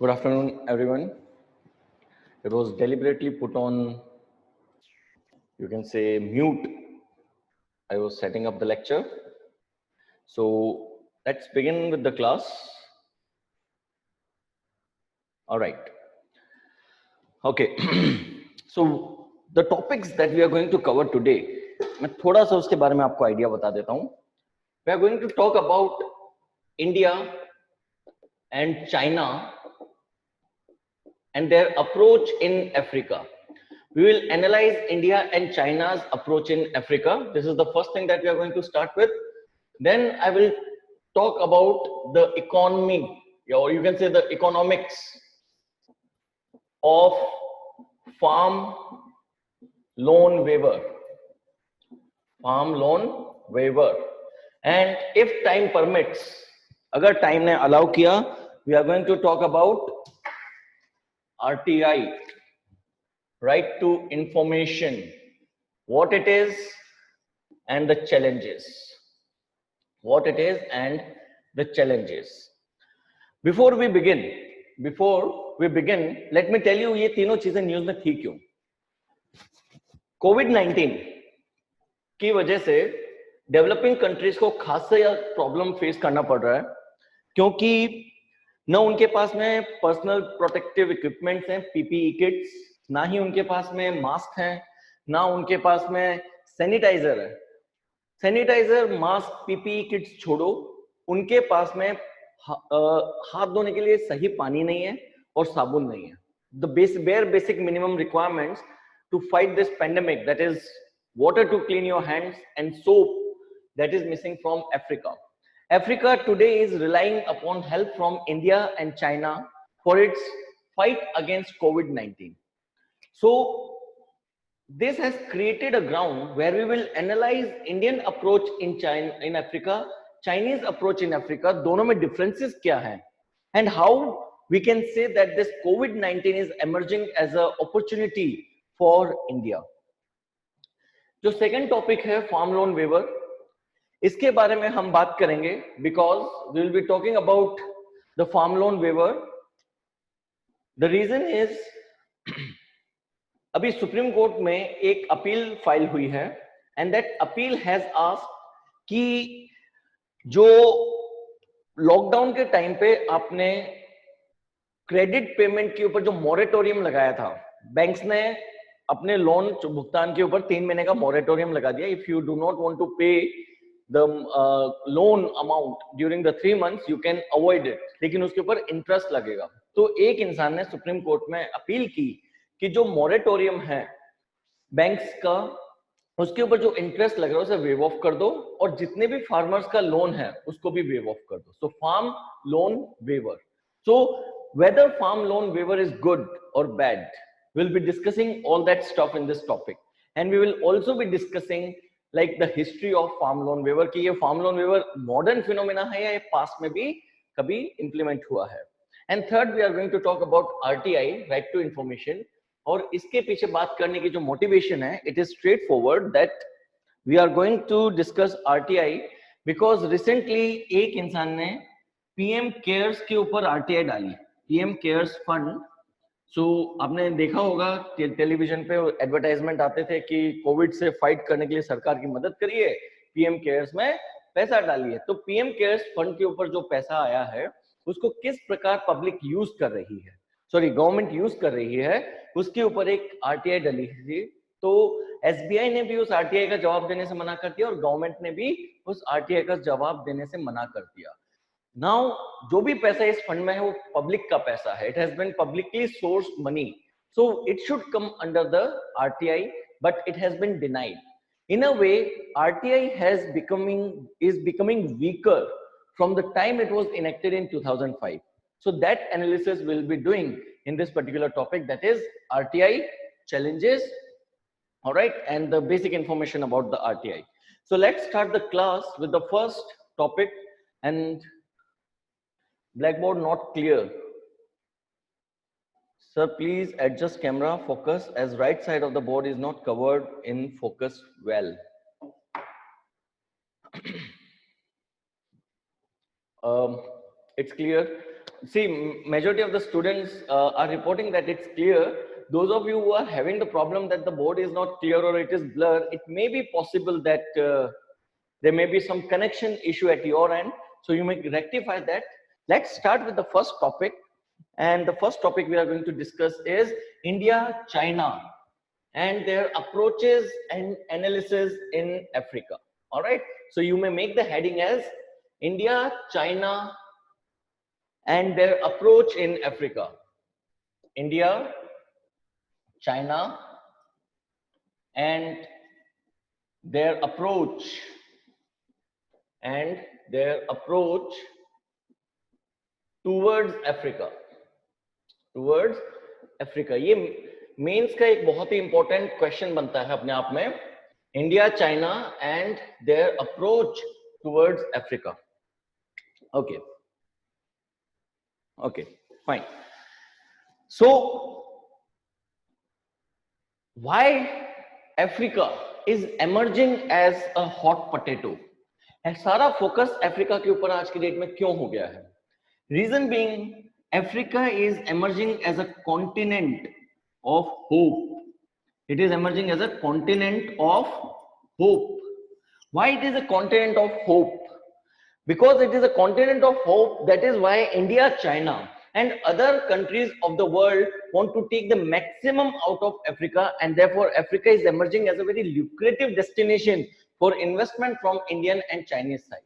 Good afternoon, everyone. It was deliberately put on, you can say, mute. I was setting up the lecture. So let's begin with the class. All right. Okay. So the topics that we are going to cover today, मैं थोड़ा सा उसके बारे में आपको idea बता देता हूँ. We are going to talk about India and China and their approach in Africa. We will analyze India and China's approach in Africa. This is the first thing that we are going to start with. Then I will talk about the economy, or you can say the economics of farm loan waiver. Farm loan waiver. And if time permits, agar time ne allow kiya, we are going to talk about RTI, right to information, what it is and the challenges. What it is and the challenges. Before we begin, let me tell you ये तीनों चीजें news में थी क्यों. कोविड-19 की वजह से developing countries को खासा प्रॉब्लम फेस करना पड़ रहा है, क्योंकि न उनके पास में पर्सनल प्रोटेक्टिव इक्विपमेंट्स हैं, पीपीई किट्स, ना ही उनके पास में मास्क हैं, ना उनके पास में सैनिटाइजर है. सैनिटाइजर, मास्क, पीपीई किट्स छोड़ो, उनके पास में हाथ धोने के लिए सही पानी नहीं है और साबुन नहीं है. The bare basic minimum requirements to fight this pandemic, that is water to clean your hands and soap, that is missing from Africa. Africa today is relying upon help from India and China for its fight against COVID-19. So this has created a ground where we will analyze Indian approach in China, in Africa, Chinese approach in Africa, दोनों में differences क्या हैं, and how we can say that this COVID-19 is emerging as a opportunity for India. जो second topic है farm loan waiver, इसके बारे में हम बात करेंगे because we will be talking about the farm loan waiver. The reason is अभी supreme court में एक अपील फाइल हुई है and that appeal has asked कि जो लॉकडाउन के टाइम पे आपने क्रेडिट पेमेंट के ऊपर जो मॉरेटोरियम लगाया था, बैंक्स ने अपने लोन भुगतान के ऊपर 3 महीने का मॉरेटोरियम लगा दिया. If you do not want to pay the loan amount during the 3 months, you can avoid it, लेकिन उसके ऊपर इंटरेस्ट लगेगा. तो एक इंसान ने सुप्रीम कोर्ट में अपील की कि जो मॉरेटोरियम है बैंक्स का, उसके ऊपर जो इंटरेस्ट लग रहा है उसे वेव ऑफ कर दो, और जितने भी फार्मर्स का लोन है उसको भी वेव ऑफ कर दो. So farm loan waiver. So whether farm loan waiver is good और bad, we'll be discussing all that stuff in this topic, and we will also be discussing like the history of farm loan waiver, कि ये farm loan waiver modern phenomena है या ये past में भी कभी implement हुआ है. And third, we are going to talk about RTI, right to information. और इसके पीछे बात करने की जो मोटिवेशन है, it is straightforward that we are going to discuss RTI because recently एक इंसान ने PM cares के ऊपर RTI डाली, PM cares fund. सो आपने देखा होगा टेलीविजन पे एडवर्टाइजमेंट आते थे कि कोविड से फाइट करने के लिए सरकार की मदद करिए, पीएम केयर्स में पैसा डालिए. तो पीएम केयर्स फंड के ऊपर जो पैसा आया है उसको किस प्रकार पब्लिक यूज कर रही है, सॉरी गवर्नमेंट यूज कर रही है, उसके ऊपर एक आरटीआई डली थी. तो एसबीआई ने भी उस आरटीआई का जवाब देने से मना कर दिया और गवर्नमेंट ने भी उस आरटीआई का जवाब देने से मना कर दिया. नाउ जो भी पैसा इस फंड में है वो पब्लिक का पैसा है. It has been publicly sourced money, so it should come under the RTI, but it has been denied. In a way, RTI is becoming weaker from the time it was enacted in 2005. So that analysis we'll be doing in this particular topic, that is RTI challenges, all right, and the basic information about the RTI. So let's start the class with the first topic. And blackboard not clear. Sir, please adjust camera focus as right side of the board is not covered in focus well. It's clear. see, majority of the students are reporting that it's clear. Those of you who are having the problem that the board is not clear or it is blurred, it may be possible that there may be some connection issue at your end. So you may rectify that. Let's start with the first topic. And the first topic we are going to discuss is India, China, and their approaches and analysis in Africa. All right. So you may make the heading as India, China, and their approach in Africa. India, China, and their approach towards Africa. Towards Africa. ये mains का एक बहुत ही important question बनता है अपने आप में. India, China and there approach towards Africa. Okay. Okay, fine. So, why Africa is emerging as a hot potato? सारा फोकस अफ्रीका के ऊपर आज की डेट में क्यों हो गया है? Reason being, Africa is emerging as a continent of hope. It is emerging as a continent of hope. Why it is a continent of hope? Because it is a continent of hope, that is why India, China and other countries of the world want to take the maximum out of Africa, and therefore Africa is emerging as a very lucrative destination for investment from Indian and Chinese side.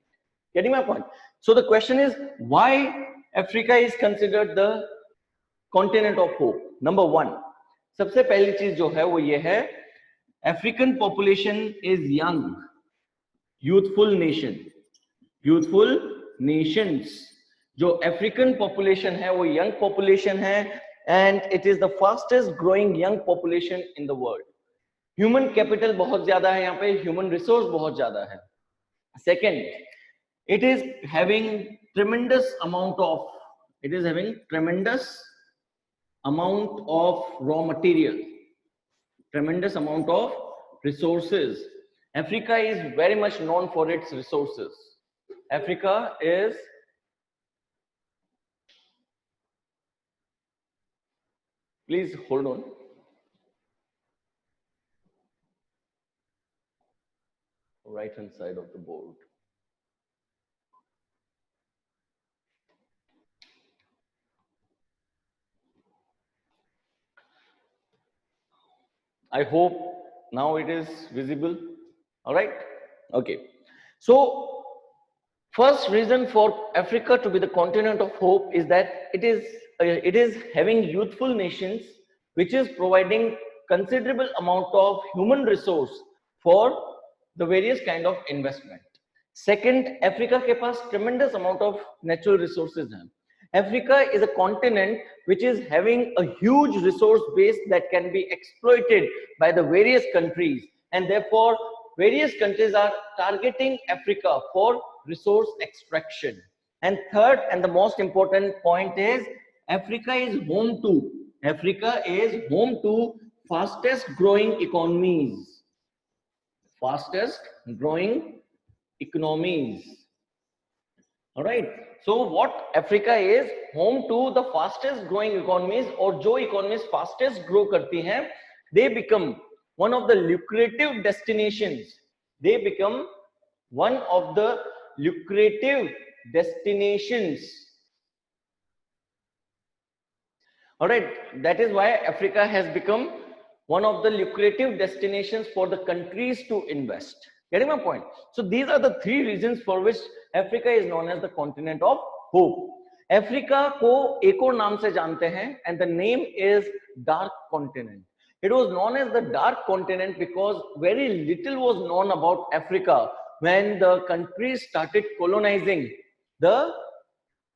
Getting my point? So the question is, why Africa is considered the continent of hope? Number one, सबसे पहली चीज जो है वो ये है, African population is young, youthful nation. Youthful Nations. जो African population है वो यंग पॉपुलेशन है, and it is the fastest growing young population in the world. Human capital बहुत ज्यादा है यहाँ पे, ह्यूमन रिसोर्स बहुत ज्यादा है. Second, it is having ट्रेमेंडस amount of raw material, tremendous amount of resources. Africa is very much known for its resources. Africa is please hold on. Right hand side of the board. I hope now it is visible. All right. Okay. So first reason for Africa to be the continent of hope is that it is having youthful nations, which is providing considerable amount of human resource for the various kind of investment. Second, Africa के पास tremendous amount of natural resources हैं. Africa is a continent which is having a huge resource base that can be exploited by the various countries, and therefore various countries are targeting Africa for resource extraction. And third, and the most important point is, Africa is home to fastest growing economies. All right. So what Africa is home to the fastest growing economies, और जो economies fastest grow करती हैं, they become one of the lucrative destinations. All right. That is why Africa has become one of the lucrative destinations for the countries to invest. Getting my point? So these are the three reasons for which Africa is known as the continent of hope. Africa को एक और नाम से जानते हैं, and the name is dark continent. It was known as the dark continent because very little was known about Africa when the countries started colonizing the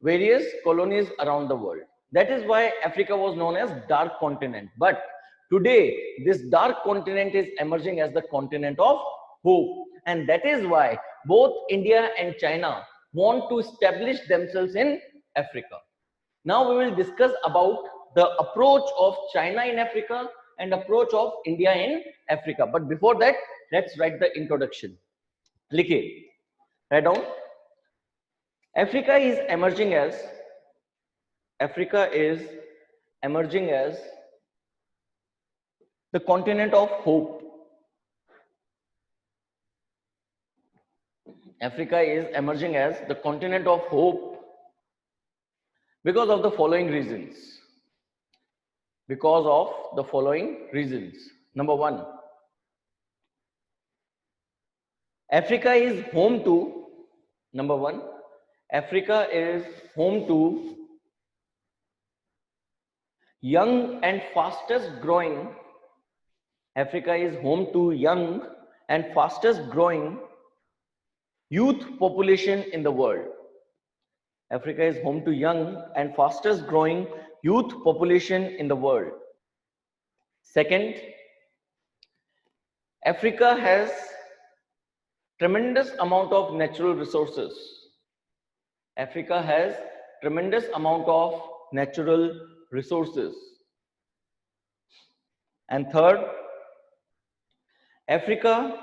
various colonies around the world. That is why Africa was known as dark continent. But today, this dark continent is emerging as the continent of hope. And that is why both India and China want to establish themselves in Africa. Now we will discuss about the approach of China in Africa and approach of India in Africa. But before that, let's write the introduction. Likhe, write down. Africa is emerging as Africa is emerging as the continent of hope. Africa is emerging as the continent of hope because of the following reasons. Because of the following reasons. Number one, Africa is home to, number one, Africa is home to young and fastest growing, Africa is home to young and fastest growing youth population in the world. Africa is home to young and fastest growing youth population in the world. Second, Africa has tremendous amount of natural resources. Africa has tremendous amount of natural resources. And third, Africa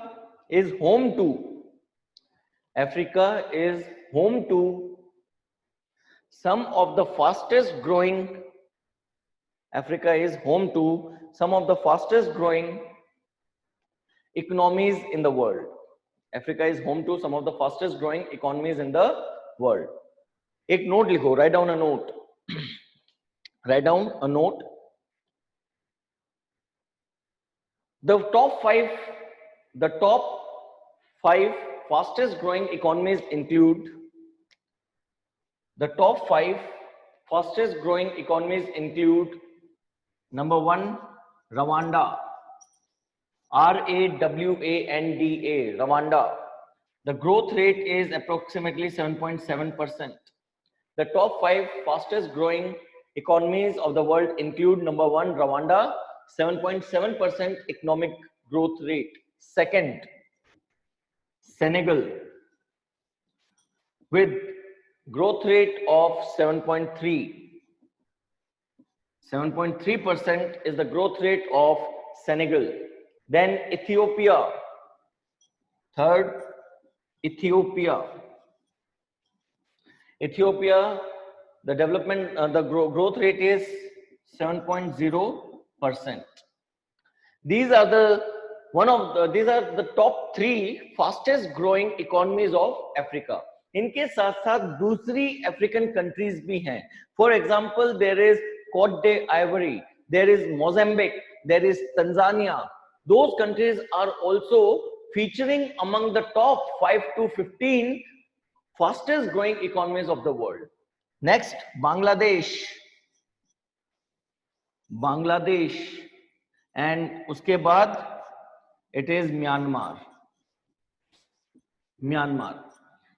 is home to some of the fastest growing economies in the world. Africa is home to some of the fastest growing economies in the world. एक note लिखो, write down a note. Write down a note. The top five fastest growing economies include, number one, Rwanda. Rwanda. Rwanda. The growth rate is approximately 7.7%. The top five fastest growing economies of the world include, number one, Rwanda, 7.7% economic growth rate. Second, Senegal, with growth rate of 7.3. 7.3% is the growth rate of Senegal. Then Ethiopia. Third, Ethiopia, the growth rate is 7.0%. These are the top three fastest growing economies of Africa. इनके साथ साथ दूसरी African countries भी हैं. For example, there is Cote d'Ivoire, there is Mozambique, there is Tanzania. Those countries are also featuring among the top 5 to 15 fastest growing economies of the world. Next, Bangladesh, and उसके बाद it is Myanmar.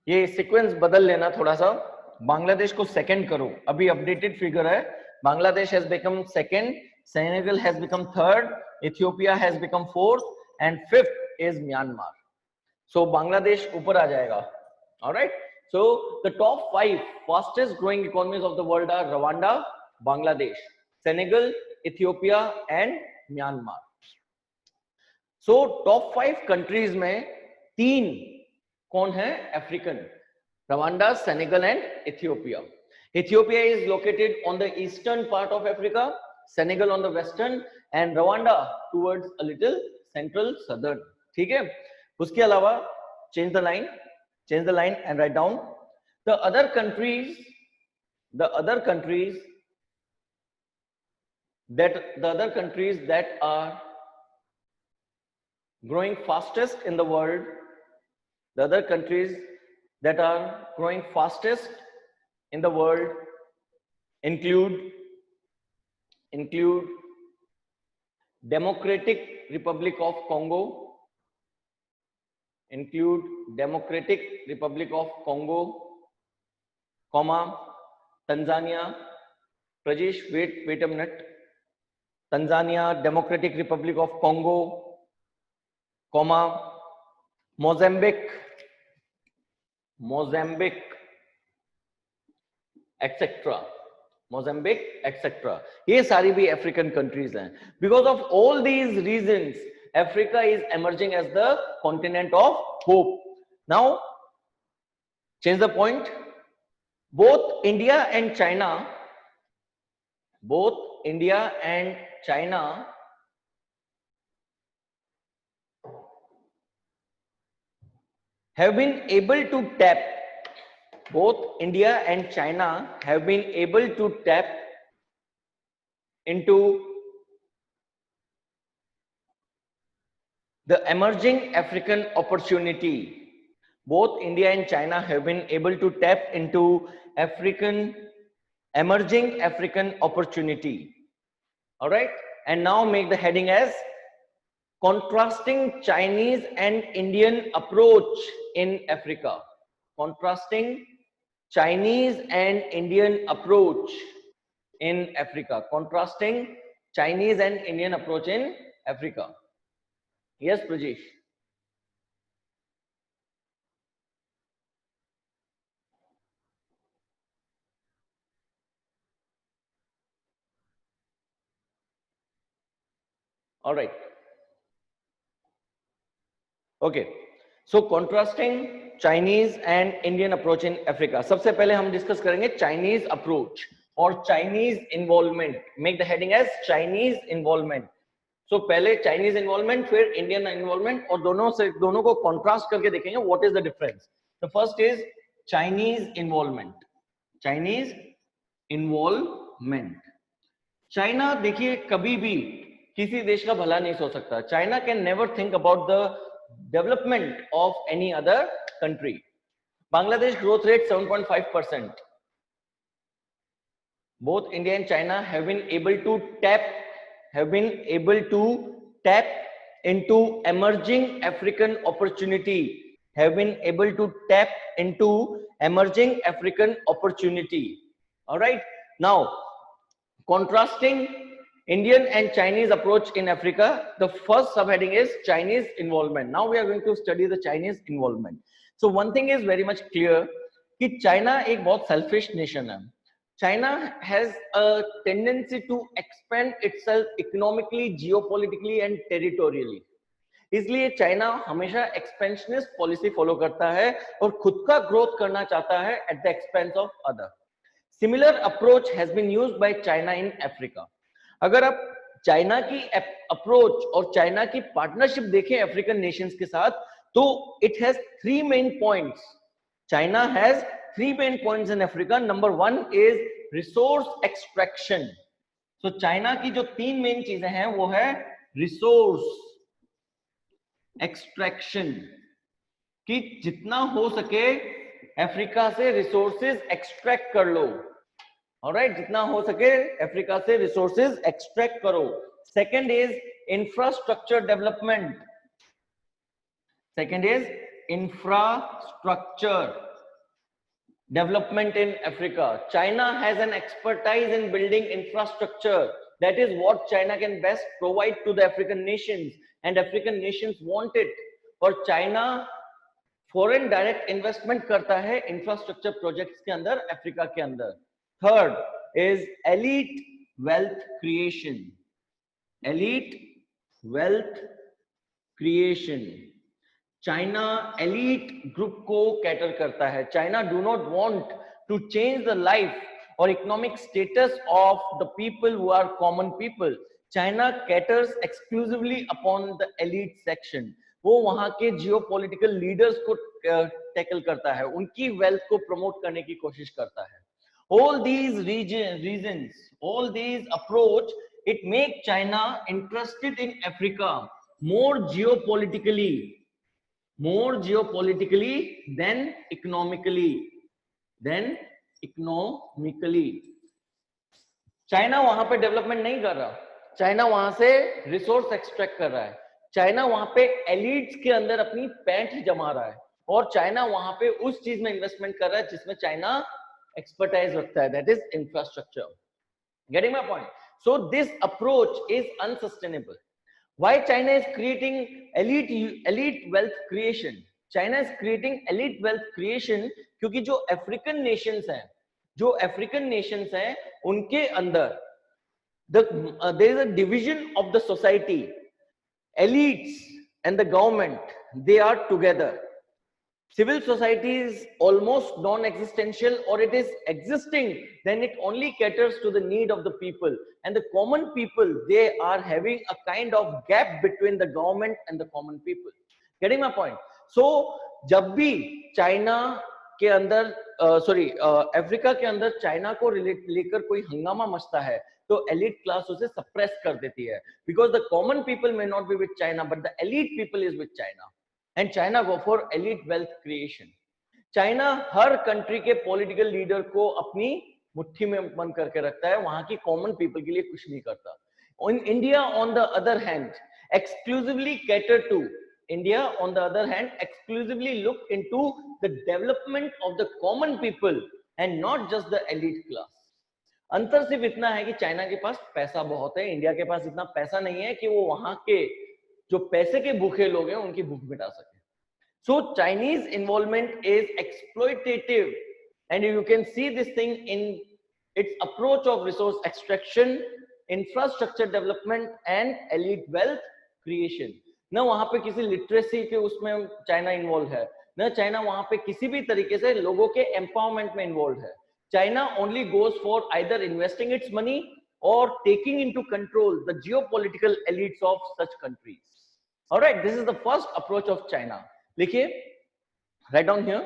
ये sequence बदल लेना थोड़ा सा. बांग्लादेश को second करो, अभी अपडेटेड फिगर है. Bangladesh has become second, Senegal has become third, Ethiopia has become fourth, and fifth is Myanmar. So Bangladesh ऊपर आ जाएगा. Alright, so the top 5 fastest growing economies of the world are Rwanda, Bangladesh, Senegal, Ethiopia and Myanmar. So top 5 countries में 3 कौन है? African, Rwanda, Senegal and Ethiopia. Ethiopia is located on the eastern part of Africa, Senegal on the western, and Rwanda towards a little central southern. ठीक है. उसके अलावा change the line and write down the other countries that are growing fastest in the world. The other countries that are growing fastest in the world include Democratic Republic of Congo, comma, Tanzania. Prajesh, wait a minute. Tanzania, Democratic Republic of Congo, comma, Mozambique, etc. ये सारी भी African countries हैं. Because of all these reasons Africa is emerging as the continent of hope. Now change the point. Both India and China both India and China have been able to tap, both India and China have been able to tap into the emerging African opportunity. Both India and China have been able to tap into emerging African opportunity. All right. And now make the heading as contrasting Chinese and Indian approach in Africa. Contrasting Chinese and Indian approach in Africa. Contrasting Chinese and Indian approach in Africa. Yes, Prajesh. All right. Okay. So contrasting Chinese and Indian approach in Africa. सबसे पहले हम discuss करेंगे Chinese approach और Chinese involvement. Make the heading as Chinese involvement. So पहले Chinese involvement, फिर Indian involvement और दोनों को contrast करके देखेंगे what is the difference. The first is Chinese involvement. Chinese involvement. China देखिए कभी भी किसी देश का भला नहीं सोच सकता. China can never think about the development of any other country. Bangladesh growth rate 7.5%. Both India and China have been able to tap into emerging African opportunity. Have been able to tap into emerging African opportunity. All right. Now, contrasting Indian and Chinese approach in Africa, the first subheading is Chinese involvement. Now we are going to study the Chinese involvement. So one thing is very much clear कि China एक बहुत selfish nation है. China has a tendency to expand itself economically, geopolitically and territorially. इसलिए China हमेशा expansionist policy follow करता है और खुद का ग्रोथ करना चाहता है at the expense of other. Similar approach has been used by China in Africa. अगर आप चाइना की अप्रोच और चाइना की पार्टनरशिप देखें अफ्रीकन नेशंस के साथ, तो it has three main points. China has three main points in Africa. Number one is resource extraction. So China की जो तीन मेन चीजें हैं वो है रिसोर्स एक्सट्रैक्शन, कि जितना हो सके अफ्रीका से रिसोर्सेज एक्सट्रैक्ट कर लो. ऑलराइट, जितना हो सके अफ्रीका से रिसोर्सेज एक्सट्रैक्ट करो. Second is infrastructure development. Second is infrastructure development in Africa. China has an expertise in building infrastructure. That is what China can best provide to the African nations, and African nations want it. और China foreign direct investment करता है infrastructure projects के अंदर, Africa के अंदर. Third is elite wealth creation. Elite wealth creation. China elite group को cater करता है. China do not want to change the life और economic status of the people who are common people. China caters exclusively upon the elite section. वो वहां के geopolitical leaders को tackle करता है, उनकी वेल्थ को प्रमोट करने की कोशिश करता है. All these reasons, all these approach, it make China interested in Africa more geopolitically than economically. China वहां पे डेवलपमेंट नहीं कर रहा. चाइना वहां से रिसोर्स एक्सट्रैक्ट कर रहा है. चाइना वहां पे एलिट्स के अंदर अपनी पैंठ जमा रहा है, और चाइना वहां पे उस चीज में इन्वेस्टमेंट कर रहा है जिसमें चाइना एक्सपर्टाइज रखता है, that is infrastructure. Getting my point? So this approach is unsustainable. Why China is creating elite wealth creation? China is creating elite wealth creation क्योंकि जो अफ्रीकन नेशंस हैं, उनके अंदर there is a division of the society. Elites and the government, they are together. Civil society is almost non-existential, or it is existing, then it only caters to the need of the people, and the common people, they are having a kind of gap between the government and the common people. Getting my point? So जब भी China के अंदर Africa के अंदर China को लेकर कोई हंगामा मचता है, तो एलिट क्लास उसे सप्रेस कर देती है, because the common people may not be with China but the elite people is with China, and China go for elite wealth creation. China her country के पॉलिटिकल लीडर को अपनी मुट्ठी में बंद करके रखता है, वहां की कॉमन पीपल के लिए कुछ नहीं करता. In India, on the other hand, exclusively cater to India, on the other hand, exclusively look into the development of the common people and not just the elite class. अंतर सिर्फ इतना है कि चाइना के पास पैसा बहुत है, इंडिया के पास इतना पैसा नहीं है कि वो वहां के जो पैसे के भूखे लोग हैं उनकी भूख मिटा सके. So Chinese involvement is exploitative, and you can see this thing in its approach of resource extraction, infrastructure development and elite wealth creation. ना वहां पे किसी लिटरेसी के उसमें चाइना इन्वॉल्व है, ना चाइना वहां पे किसी भी तरीके से लोगों के एम्पावरमेंट में इन्वॉल्व है. China only goes for either investing its money or taking into control the geopolitical elites of such countries. All right, this is the first approach of China. लिखिए, राइट डाउन हियर.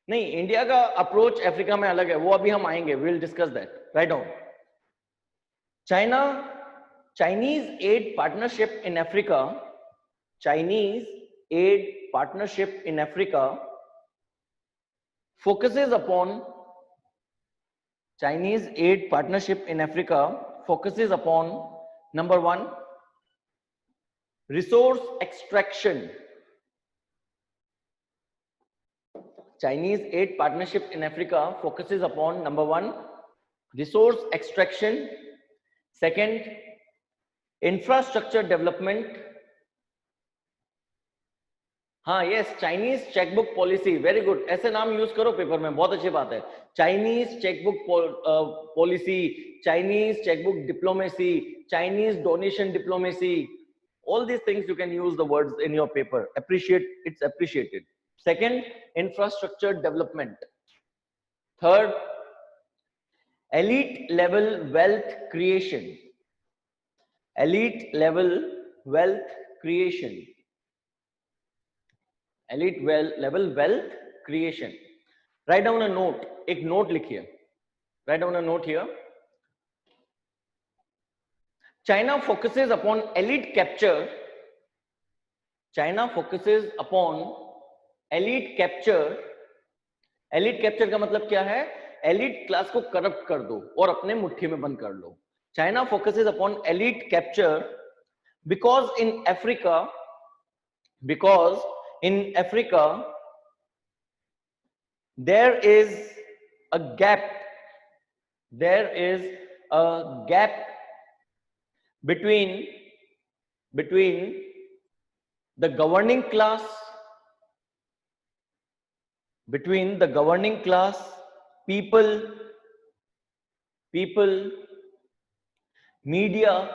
नहीं, India का approach Africa में अलग है, वो अभी हम आएंगे, we will discuss that. Write down. Chinese aid partnership in Africa, Chinese aid partnership in Africa focuses upon Chinese aid partnership in Africa focuses upon number 1, resource extraction. Chinese aid partnership in Africa focuses upon number 1, resource extraction. Second, infrastructure development. हाँ, yes, Chinese chequebook policy, very good. ऐसे नाम use करो paper में, बहुत अच्छी बात है. Chinese chequebook policy, Chinese chequebook diplomacy, Chinese donation diplomacy, all these things you can use the words in your paper. Appreciate, it's appreciated. Second, infrastructure development. Third, elite level wealth creation. Elite level wealth creation. Elite level wealth creation. Write down a note. एक note लिखिए. Write down a note here. China focuses upon elite capture. China focuses upon elite capture. Elite capture का मतलब क्या है? Elite class को corrupt कर दो और अपने मुट्ठी में बंद कर लो. China focuses upon elite capture because in Africa, there is a gap. There is a gap between the governing class, people, media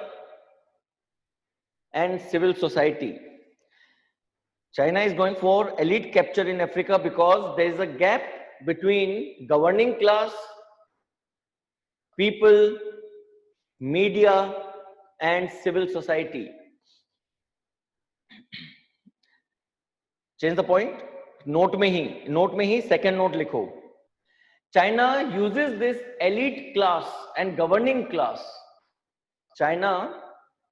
and civil society. China is going for elite capture in Africa because there is a gap between governing class, people, media and civil society. Change the point. note में ही second note लिखो. China uses this elite class and governing class. China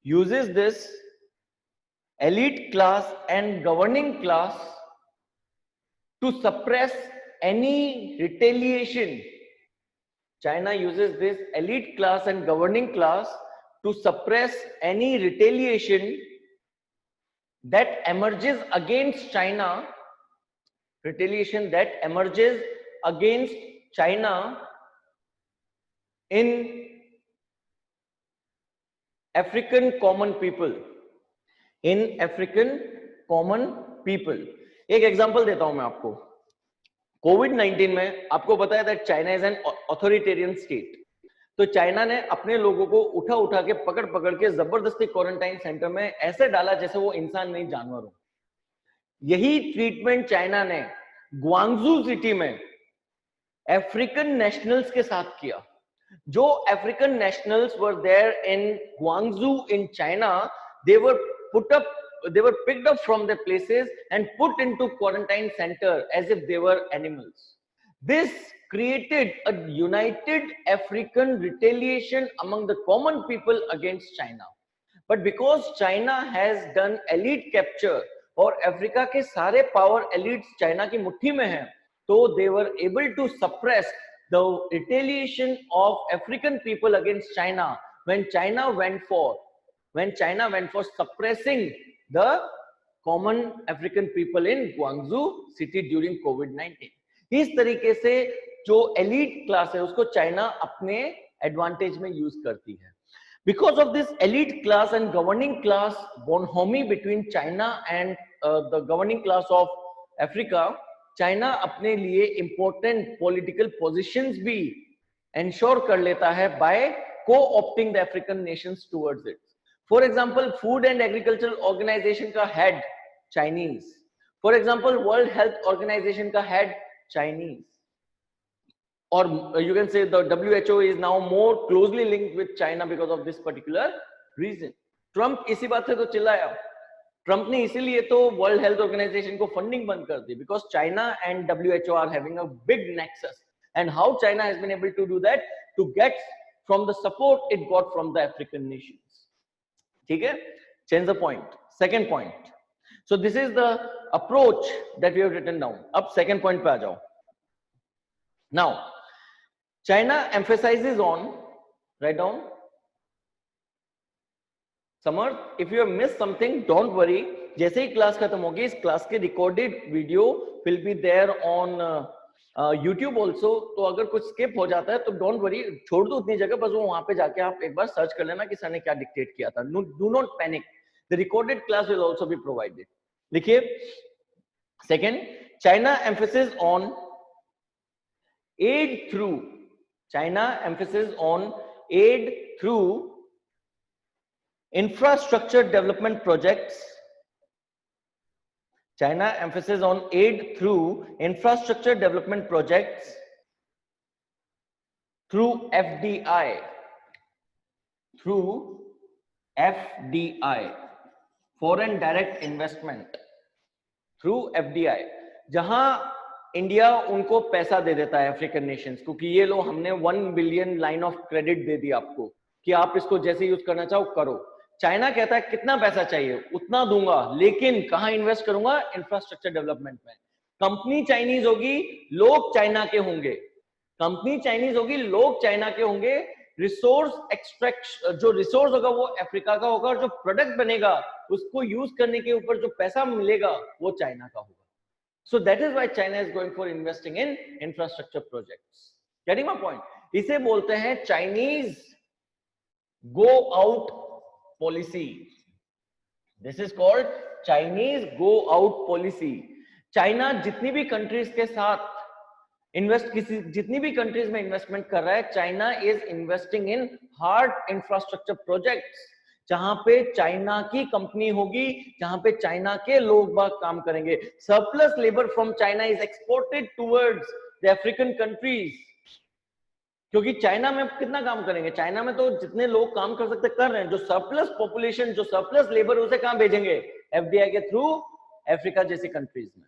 uses this elite class and governing class to suppress any retaliation. China uses this elite class and governing class to suppress any retaliation that emerges against China. Retaliation that emerges against China in African common people. In African common people. एक example देता हूं मैं आपको. कोविड-19 में आपको पता है that China is an authoritarian state. तो चाइना ने अपने लोगों को उठा उठा के पकड़ पकड़ के जबरदस्ती क्वारंटाइन सेंटर में ऐसे डाला जैसे वो इंसान नहीं जानवर हो। यही ट्रीटमेंट चाइना ने ग्वांगजू सिटी में अफ्रीकन नेशनल्स के साथ किया। जो African nationals were there in Guangzhou in China, they were put up they were picked up from their places and put into quarantine center as if they were animals. This created a united African retaliation among the common people against China. But because China has done elite capture और Africa के सारे power elites China की मुट्ठी में हैं, तो they were able to suppress the retaliation of African people against China when China went for suppressing the common African people in Guangzhou city during COVID-19. इस तरीके से जो एलिट क्लास है उसको चाइना अपने एडवांटेज में यूज करती है। Because of this elite class and governing class bonhomie between China and the governing class of Africa, China अपने लिए important political positions भी ensure कर लेता है by co-opting the African nations towards it. For example, Food and Agricultural Organization का head Chinese. For example, World Health Organization का head Chinese. Or you can say the WHO is now more closely linked with China because of this particular reason. Trump इसी बात से तो चिल्लाया। Trump ने इसीलिए तो वर्ल्ड हेल्थ ऑर्गेनाइजेशन को फंडिंग बंद कर दी, because China and WHO are having a big nexus, and how China has been able to do that, to get from the support it got from the African nations. ठीक है, change the point, second point. So this is the approach that we have written down. अब second point पे आ जाओ। Now China emphasizes on, write down, Samarth, if you have missed something, don't worry. जैसे ही class खत्म होगी, इस class के recorded video will be there on YouTube also. तो अगर कुछ स्किप हो जाता है तो डोंट वरी, छोड़ दो उतनी जगह, बस वो वहां पे जाके आप एक बार सर्च कर लेना कि सर ने क्या डिक्टेट किया था। Do not panic, the recorded class will also be provided. लिखिए, second, China emphasis on aid through, China emphasis on aid through infrastructure development projects. China emphasis on aid through infrastructure development projects through FDI. Through FDI, foreign direct investment, through FDI, जहां India उनको पैसा दे देता है African Nations को कि ये लो, हमने 1 billion line of credit दे दी आपको कि आप इसको जैसे यूज करना चाहो करो। चाइना कहता है कितना पैसा चाहिए उतना दूंगा, लेकिन कहां इन्वेस्ट करूंगा? इंफ्रास्ट्रक्चर डेवलपमेंट में। कंपनी चाइनीज होगी, लोग चाइना के होंगे। कंपनी चाइनीज होगी, लोग चाइना के होंगे। रिसोर्स एक्सट्रैक्शन, जो रिसोर्स होगा वो अफ्रीका का होगा, और जो प्रोडक्ट बनेगा उसको यूज करने के ऊपर जो पैसा मिलेगा वो चाइना का होगा। So that is why China is going for investing in infrastructure projects. Getting my point? इसे बोलते हैं Chinese go out policy. This is called Chinese go out policy. China जितनी भी कंट्रीज के साथ जितनी भी कंट्रीज में इन्वेस्टमेंट कर रहा है, China is investing in hard infrastructure projects, जहां पे चाइना की कंपनी होगी, जहां पे चाइना के लोग बाग काम करेंगे। Surplus labour from China is exported towards the African countries, क्योंकि चाइना में कितना काम करेंगे? चाइना में तो जितने लोग काम कर सकते कर रहे हैं। जो सरप्लस पॉपुलेशन, जो सरप्लस लेबर, उसे कहां भेजेंगे? एफडीआई के थ्रू अफ्रीका जैसी कंट्रीज में।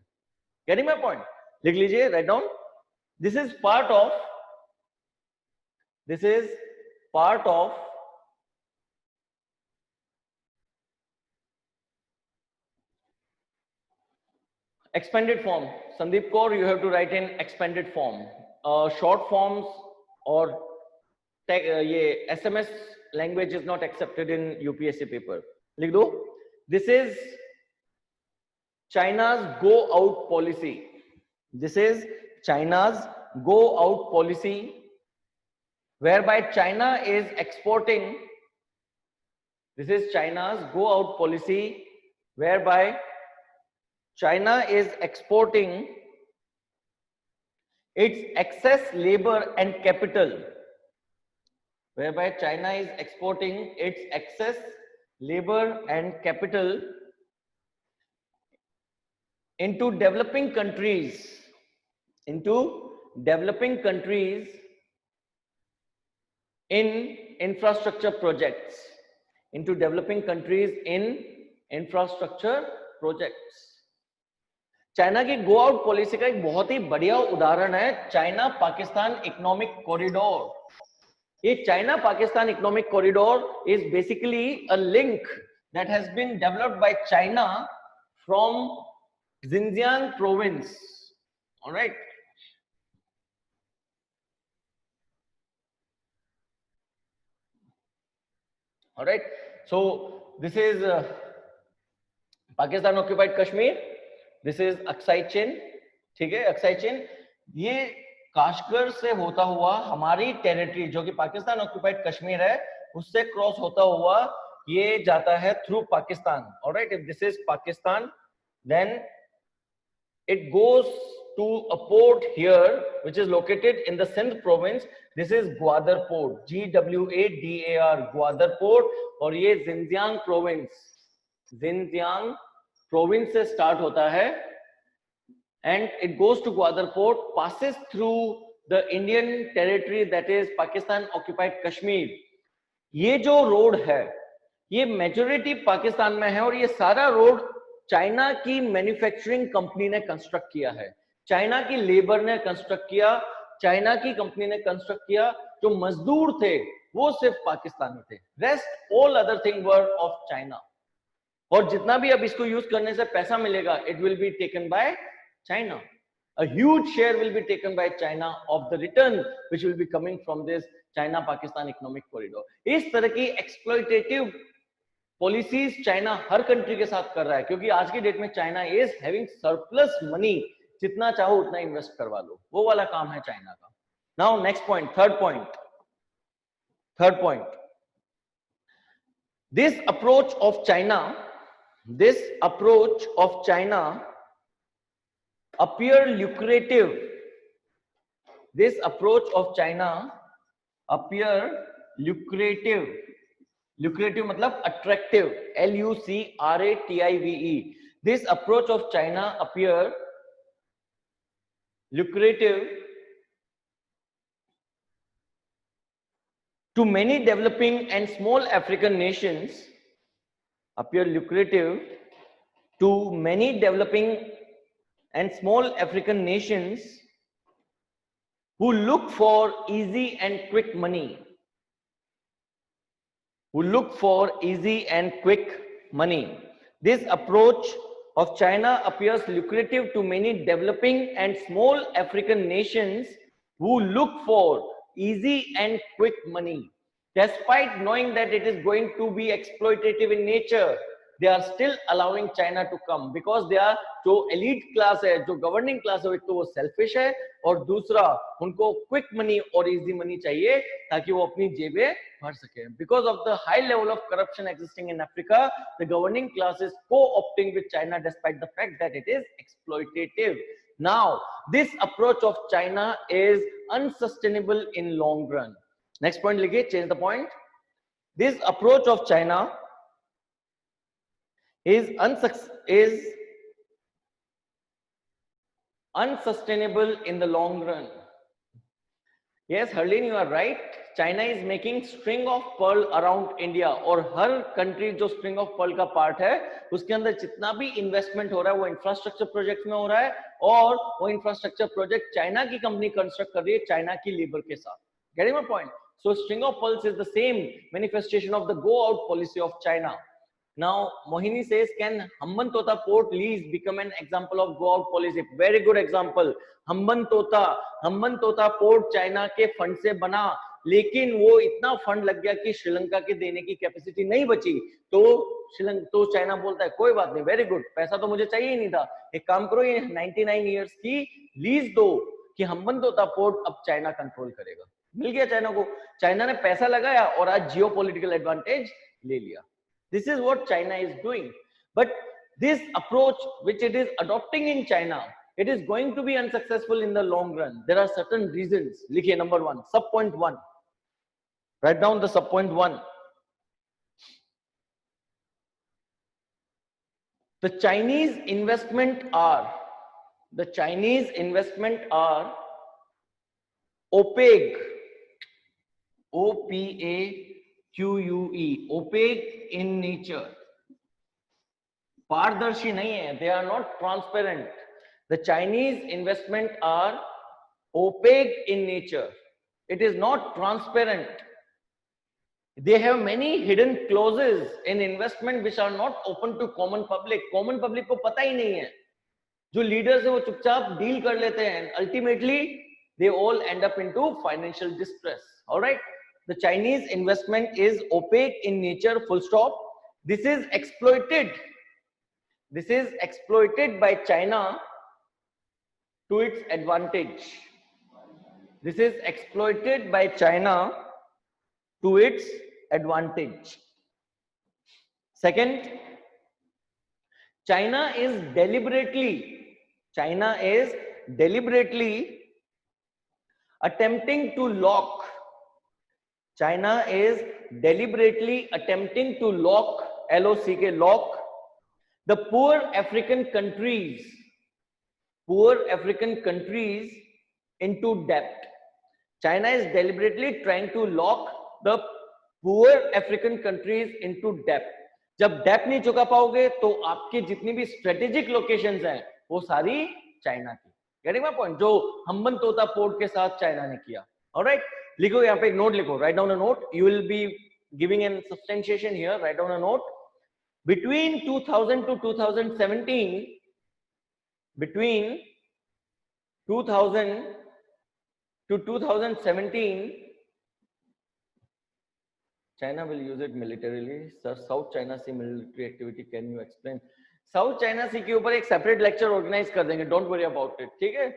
Getting my point? लिख लीजिए, write down. This is part of expanded form. Sandeep Kaur, you have to write in expanded form. Short forms or ये SMS language is not accepted in UPSC paper. लिख दो, this is China's go out policy. This is China's go out policy, whereby China is exporting. This is China's go out policy, whereby China is exporting its excess labor and capital. whereby China is exporting its excess labor and capital into developing countries, into developing countries in infrastructure projects, into developing countries in infrastructure projects. China की go out policy का एक बहुत ही बढ़िया उदाहरण है China Pakistan economic corridor. ये China Pakistan economic corridor is basically a link that has been developed by China from Xinjiang province. All right. All right. So this is Pakistan occupied Kashmir. This is Aksai Chin. ठीक है, Aksai चीन. ये Kashgar से होता हुआ हमारी territory जो कि पाकिस्तान ऑक्युपाइड कश्मीर है उससे क्रॉस होता हुआ ये जाता है through Pakistan. Alright, if this is Pakistan then it goes to a port here which is located in the Sindh province. This is Gwadar port, GWADAR, Gwadar port. और ये Xinjiang province से start होता है and it goes to Gwadar port, passes through the Indian territory that is Pakistan occupied Kashmir. ये जो road है ये majority Pakistan में है और ये सारा रोड चाइना की मैन्युफैक्चरिंग कंपनी ने कंस्ट्रक्ट किया है, चाइना की लेबर ने कंस्ट्रक्ट किया, चाइना की कंपनी ने कंस्ट्रक्ट किया. जो मजदूर थे वो सिर्फ पाकिस्तानी थे, rest all other thing were of China. और जितना भी अब इसको यूज करने से पैसा मिलेगा it will be taken by China. A huge share will be taken by China of the return which will be coming from this China Pakistan economic corridor. इस तरह की एक्सप्लॉइटेटिव पॉलिसीज चाइना हर country के साथ कर रहा है क्योंकि आज की डेट में China is having surplus money, जितना चाहो उतना इन्वेस्ट करवा लो, वो वाला काम है चाइना का. Now next point, third point, this approach of China appear lucrative. This approach of China appear lucrative. Lucrative मतलब attractive. LUCRATIVE. This approach of China appear lucrative to many developing and small African nations. Appear lucrative to many developing and small African nations who look for easy and quick money. This approach of China appears lucrative to many developing and small African nations who look for easy and quick money. Despite knowing that it is going to be exploitative in nature, they are still allowing China to come because they are जो elite class है, जो governing class है, एक तो वो selfish है और दूसरा उनको quick money और easy money चाहिए ताकि वो अपनी जेबें भर सके. Because of the high level of corruption existing in Africa, the governing class is co-opting with China despite the fact that it is exploitative. Now, this approach of China is unsustainable in long run. Next point लिखिए, change the point. This approach of China is unsustainable in the long run. Yes, Harleen, you are right. China is making string of pearl around India और हर country जो string of pearl का part है उसके अंदर जितना भी investment हो रहा है वो इंफ्रास्ट्रक्चर प्रोजेक्ट में हो रहा है और वो इंफ्रास्ट्रक्चर प्रोजेक्ट चाइना की कंपनी कंस्ट्रक्ट कर रही है चाइना की लेबर के साथ. Getting my point? So string of pearls is the same manifestation of the go out policy of China. Now, Mohini says, can Hambantota port lease become an example of go out policy? Very good example. Hambantota port China के fund से बना, लेकिन वो इतना fund लग गया कि श्रीलंका के देने की कैपेसिटी नहीं बची, तो चाइना बोलता है कोई बात नहीं, वेरी गुड, पैसा तो मुझे चाहिए ही नहीं था, एक काम करो ये 99 इयर्स की लीज दो कि हम्बनतोता पोर्ट अब चाइना कंट्रोल करेगा. मिल गया चाइना को, चाइना ने पैसा लगाया और आज जियोपॉलिटिकल एडवांटेज ले लिया. This is what China is doing. But this approach which it is adopting in China, it is going to be unsuccessful in the long run. There are certain reasons. लिखिए number 1, sub point 1. Write down the sub point 1. The Chinese investment are opaque, OPAQUE, opaque in nature. पारदर्शी नहीं है, they are not transparent. The Chinese investment are opaque in nature. It is not transparent. They have many hidden clauses in investment which are not open to common public. Common public को पता ही नहीं है. जो leaders है वो चुपचाप deal कर लेते हैं. Ultimately, they all end up into financial distress. All right. The Chinese investment is opaque in nature. Full stop. This is exploited. This is exploited by China to its advantage. This is exploited by China to its advantage. Second, China is deliberately attempting to lock LOCK, lock the poor African countries into debt. China is deliberately trying to lock the poor African countries into debt. जब date नहीं चुका पाओगे तो आपकी जितनी भी strategic locations हैं वो सारी चाइना की. Getting my point? जो हम्बन तोता पोर्ट के साथ चाइना ने किया. ऑलराइट, लिखो यहाँ पे एक नोट लिखो. Write down a note. You will be giving an substantiation here. Write down a note. Between 2000 to 2017, China will use it militarily. Sir, South China Sea military activity, can you explain? South China Sea के ऊपर एक separate lecture organize कर देंगे. Don't worry about it. ठीक है?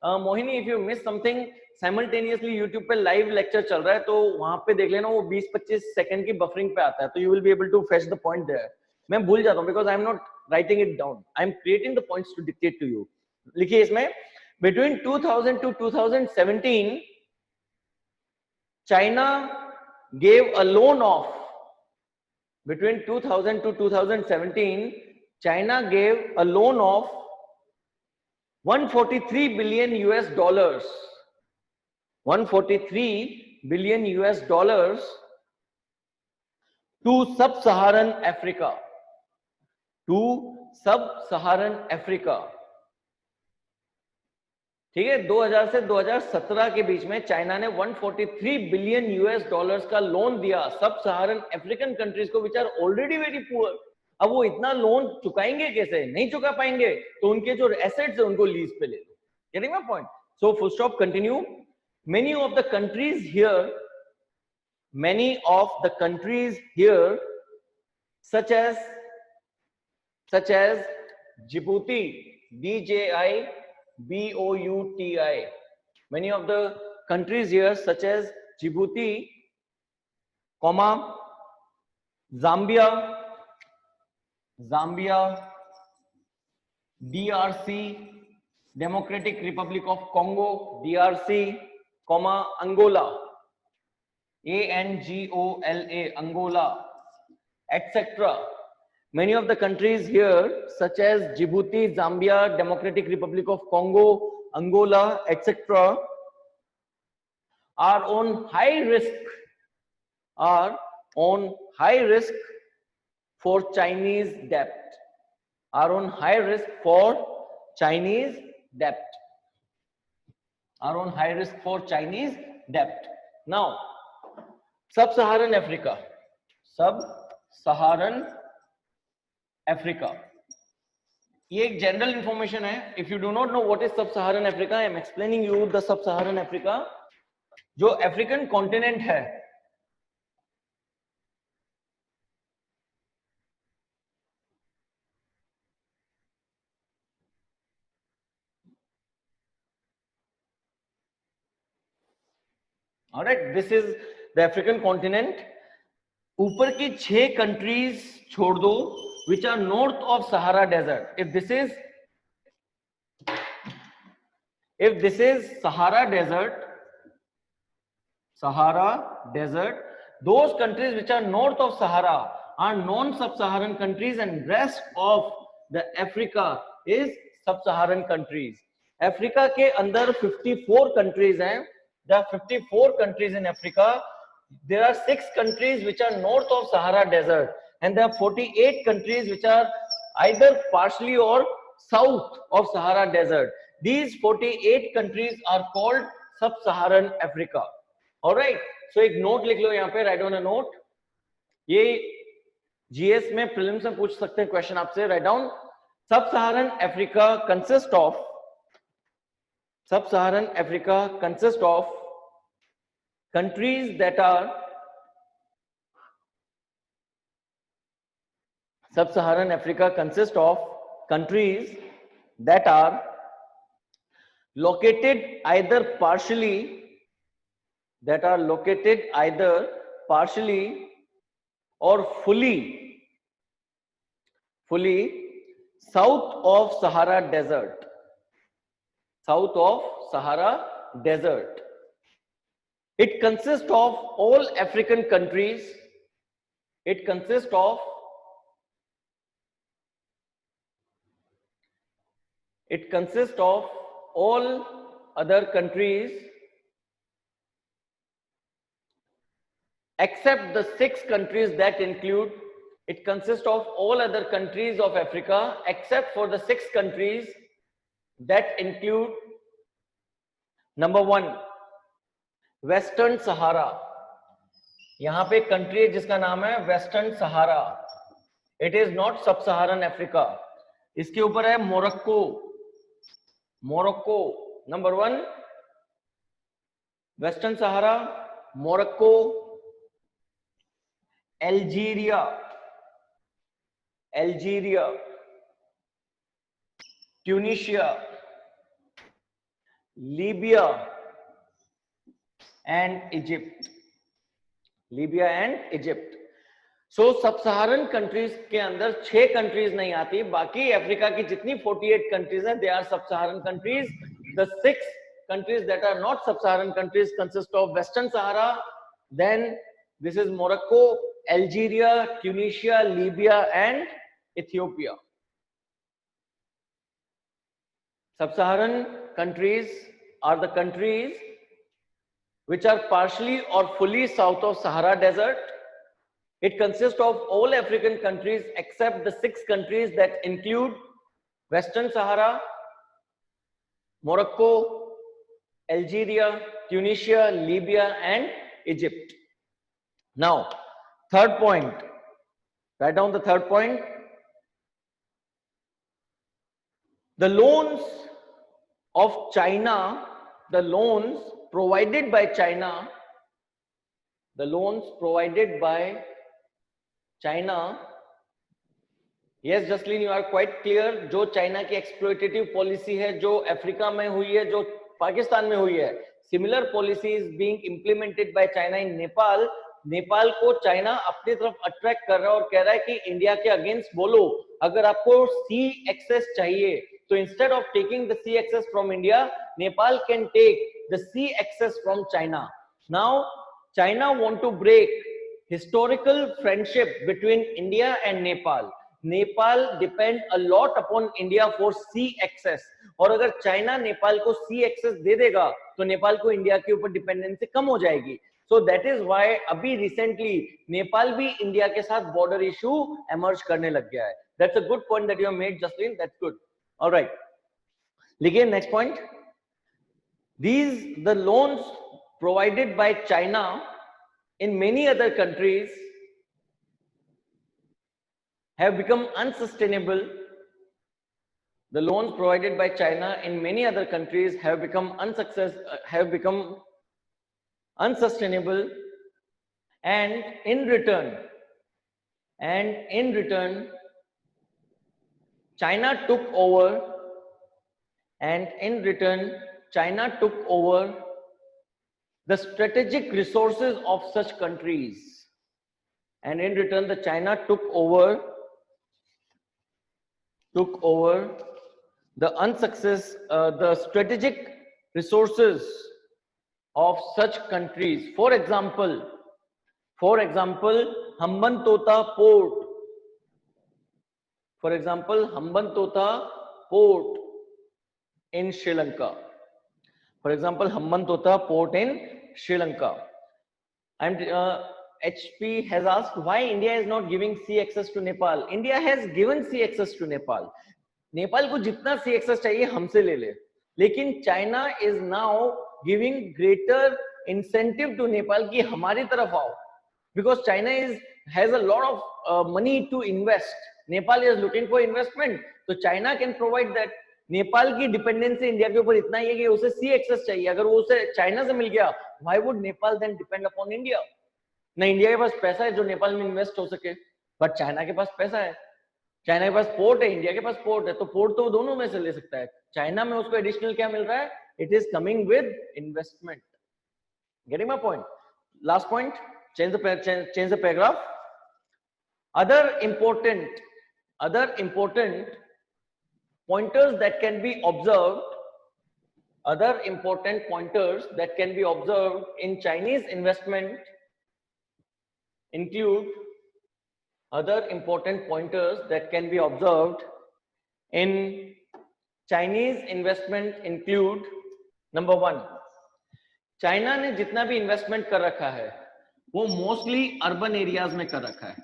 Mohini, if you miss something, simultaneously YouTube पे live lecture चल रहा है तो वहां पे देख लेना. वो 20-25 सेकंड की बफरिंग पे आता है तो you will be able to fetch the point there. मैं भूल जाता हूँ because I am not writing it down. I am creating the points to dictate to you. लिखिए इसमें, between 2000 to 2017, China gave a loan of, between 2000 to 2017, China gave a loan of $143 billion US, $143 billion US to sub-Saharan Africa, ठीक है. 2000 से 2017 के बीच में China ने 143 billion US dollars का loan दिया सब सहारन अफ्रीकन कंट्रीज को, which are already very poor. अब वो इतना लोन चुकाएंगे कैसे? नहीं चुका पाएंगे तो उनके जो एसेट्स है उनको लीज पे ले लो. Getting my point? So full stop. Continue. Many of the countries here, such as Djibouti, DJIBOUTI. Many of the countries here, such as Djibouti, Zambia, DRC, Democratic Republic of Congo, DRC, Angola, ANGOLA, Angola, etc. Many of the countries here, such as Djibouti, Zambia, Democratic Republic of Congo, Angola, etc., are on high risk for Chinese debt. Are on high risk for Chinese debt. Now, Sub-Saharan Africa. ये एक general information है. If you do not know what is sub Saharan Africa, I am explaining you the sub Saharan Africa. जो African continent है, alright, this is the African continent. ऊपर की 6 countries छोड़ दो which are north of Sahara Desert. If this is Sahara Desert, those countries which are north of Sahara are non-sub-Saharan countries, and rest of the Africa is sub-Saharan countries. Africa के अंदर 54 countries हैं. There are 54 countries in Africa. There are 6 countries which are north of Sahara Desert, and there are 48 countries which are either partially or south of Sahara Desert. These 48 countries are called Sub-Saharan Africa. All right. So एक note लिख लो यहाँ पे, right on a note. ये GS में prelims में पूछ सकते हैं क्वेश्चन आपसे. Write down. Sub-Saharan Africa consists of Sub-Saharan Africa consists of countries that are Sub-Saharan Africa consists of countries that are located either partially or fully south of Sahara Desert. South of Sahara Desert. It consists of all African countries. It consists of all other countries except the 6 countries that include. It consists of all other countries of Africa except for the 6 countries that include. Number 1, western Sahara. यहां पे country है जिसका नाम है western Sahara. It is not sub Saharan Africa. इसके ऊपर है Morocco. Number 1 western Sahara, Morocco, Algeria, Tunisia, Libya and Egypt. So sub Saharan countries के अंदर 6 कंट्रीज नहीं आती. बाकी अफ्रीका की जितनी 48 कंट्रीज हैं, दे आर सब Saharan countries. The 6 countries that are not sub-Saharan countries consist of Western Sahara, then this is Morocco, Algeria, Tunisia, Libya and Ethiopia. Sub-Saharan countries are the countries which are partially or fully south of Sahara Desert. It consists of all African countries except the 6 countries that include Western Sahara, Morocco, Algeria, Tunisia, Libya and Egypt. Now, third point. Write down the third point. The loans of China, the loans provided by China, yes Jaslin, you are quite clear. जो China की exploitative policy है, जो Africa में हुई है, जो पाकिस्तान में हुई है, similar policy is being implemented by China इन नेपाल. नेपाल को चाइना अपनी तरफ अट्रैक्ट कर रहा है और कह रहा है कि इंडिया के अगेंस्ट बोलो. अगर आपको सी एक्सेस चाहिए तो instead of taking the sea access from India, Nepal can take the sea access from China. Now China want to break historical friendship between India and Nepal depend a lot upon India for sea access. और अगर China Nepal को सी access दे देगा तो नेपाल को India के ऊपर dependency कम हो जाएगी. सो दैट इज व्हाई अभी रिसेंटली नेपाल भी इंडिया के साथ बॉर्डर इशू एमर्ज करने लग गया है. That's a good point that you have made Jasleen. That's good. Alright, लिखिए next point. These the loans provided by China in many other countries have become unsustainable. The loans provided by China in many other countries have become unsustainable, and in return China took over the strategic resources of such countries. And in return the China took over the strategic resources of such countries. For example, for example Hambantota port, for example Hambantota port in Sri Lanka, for example Hambantota port in Sri Lanka. And HP has asked why India is not giving sea access to Nepal. India has given sea access to Nepal. Nepal को जितना sea access चाहिए हमसे ले ले, लेकिन China is now giving greater incentive to Nepal कि हमारी तरफ आओ, because China has a lot of money to invest. Nepal is looking for investment, so China can provide that. Nepal की डिपेंडेंसी इंडिया के ऊपर इतना ही है कि उसे सी एक्सेस चाहिए, अगर वो उसे चाइना से मिल गया, why would Nepal then depend upon India? ना इंडिया के पास पैसा है जो नेपाल में इन्वेस्ट हो सके, बट चाइना के पास पैसा है, चाइना के पास पोर्ट है, इंडिया के पास पोर्ट है, तो पोर्ट तो दोनों में से ले सकता है। चाइना में उसको एडिशनल क्या मिल रहा है? It is coming with investment. Getting my point? Last point, change the paragraph. Other important pointers that can be observed, other important pointers that can be observed in Chinese investment include, other important pointers that can be observed in Chinese investment include, number 1, China ने जितना भी investment कर रखा है वो mostly urban areas में कर रखा है।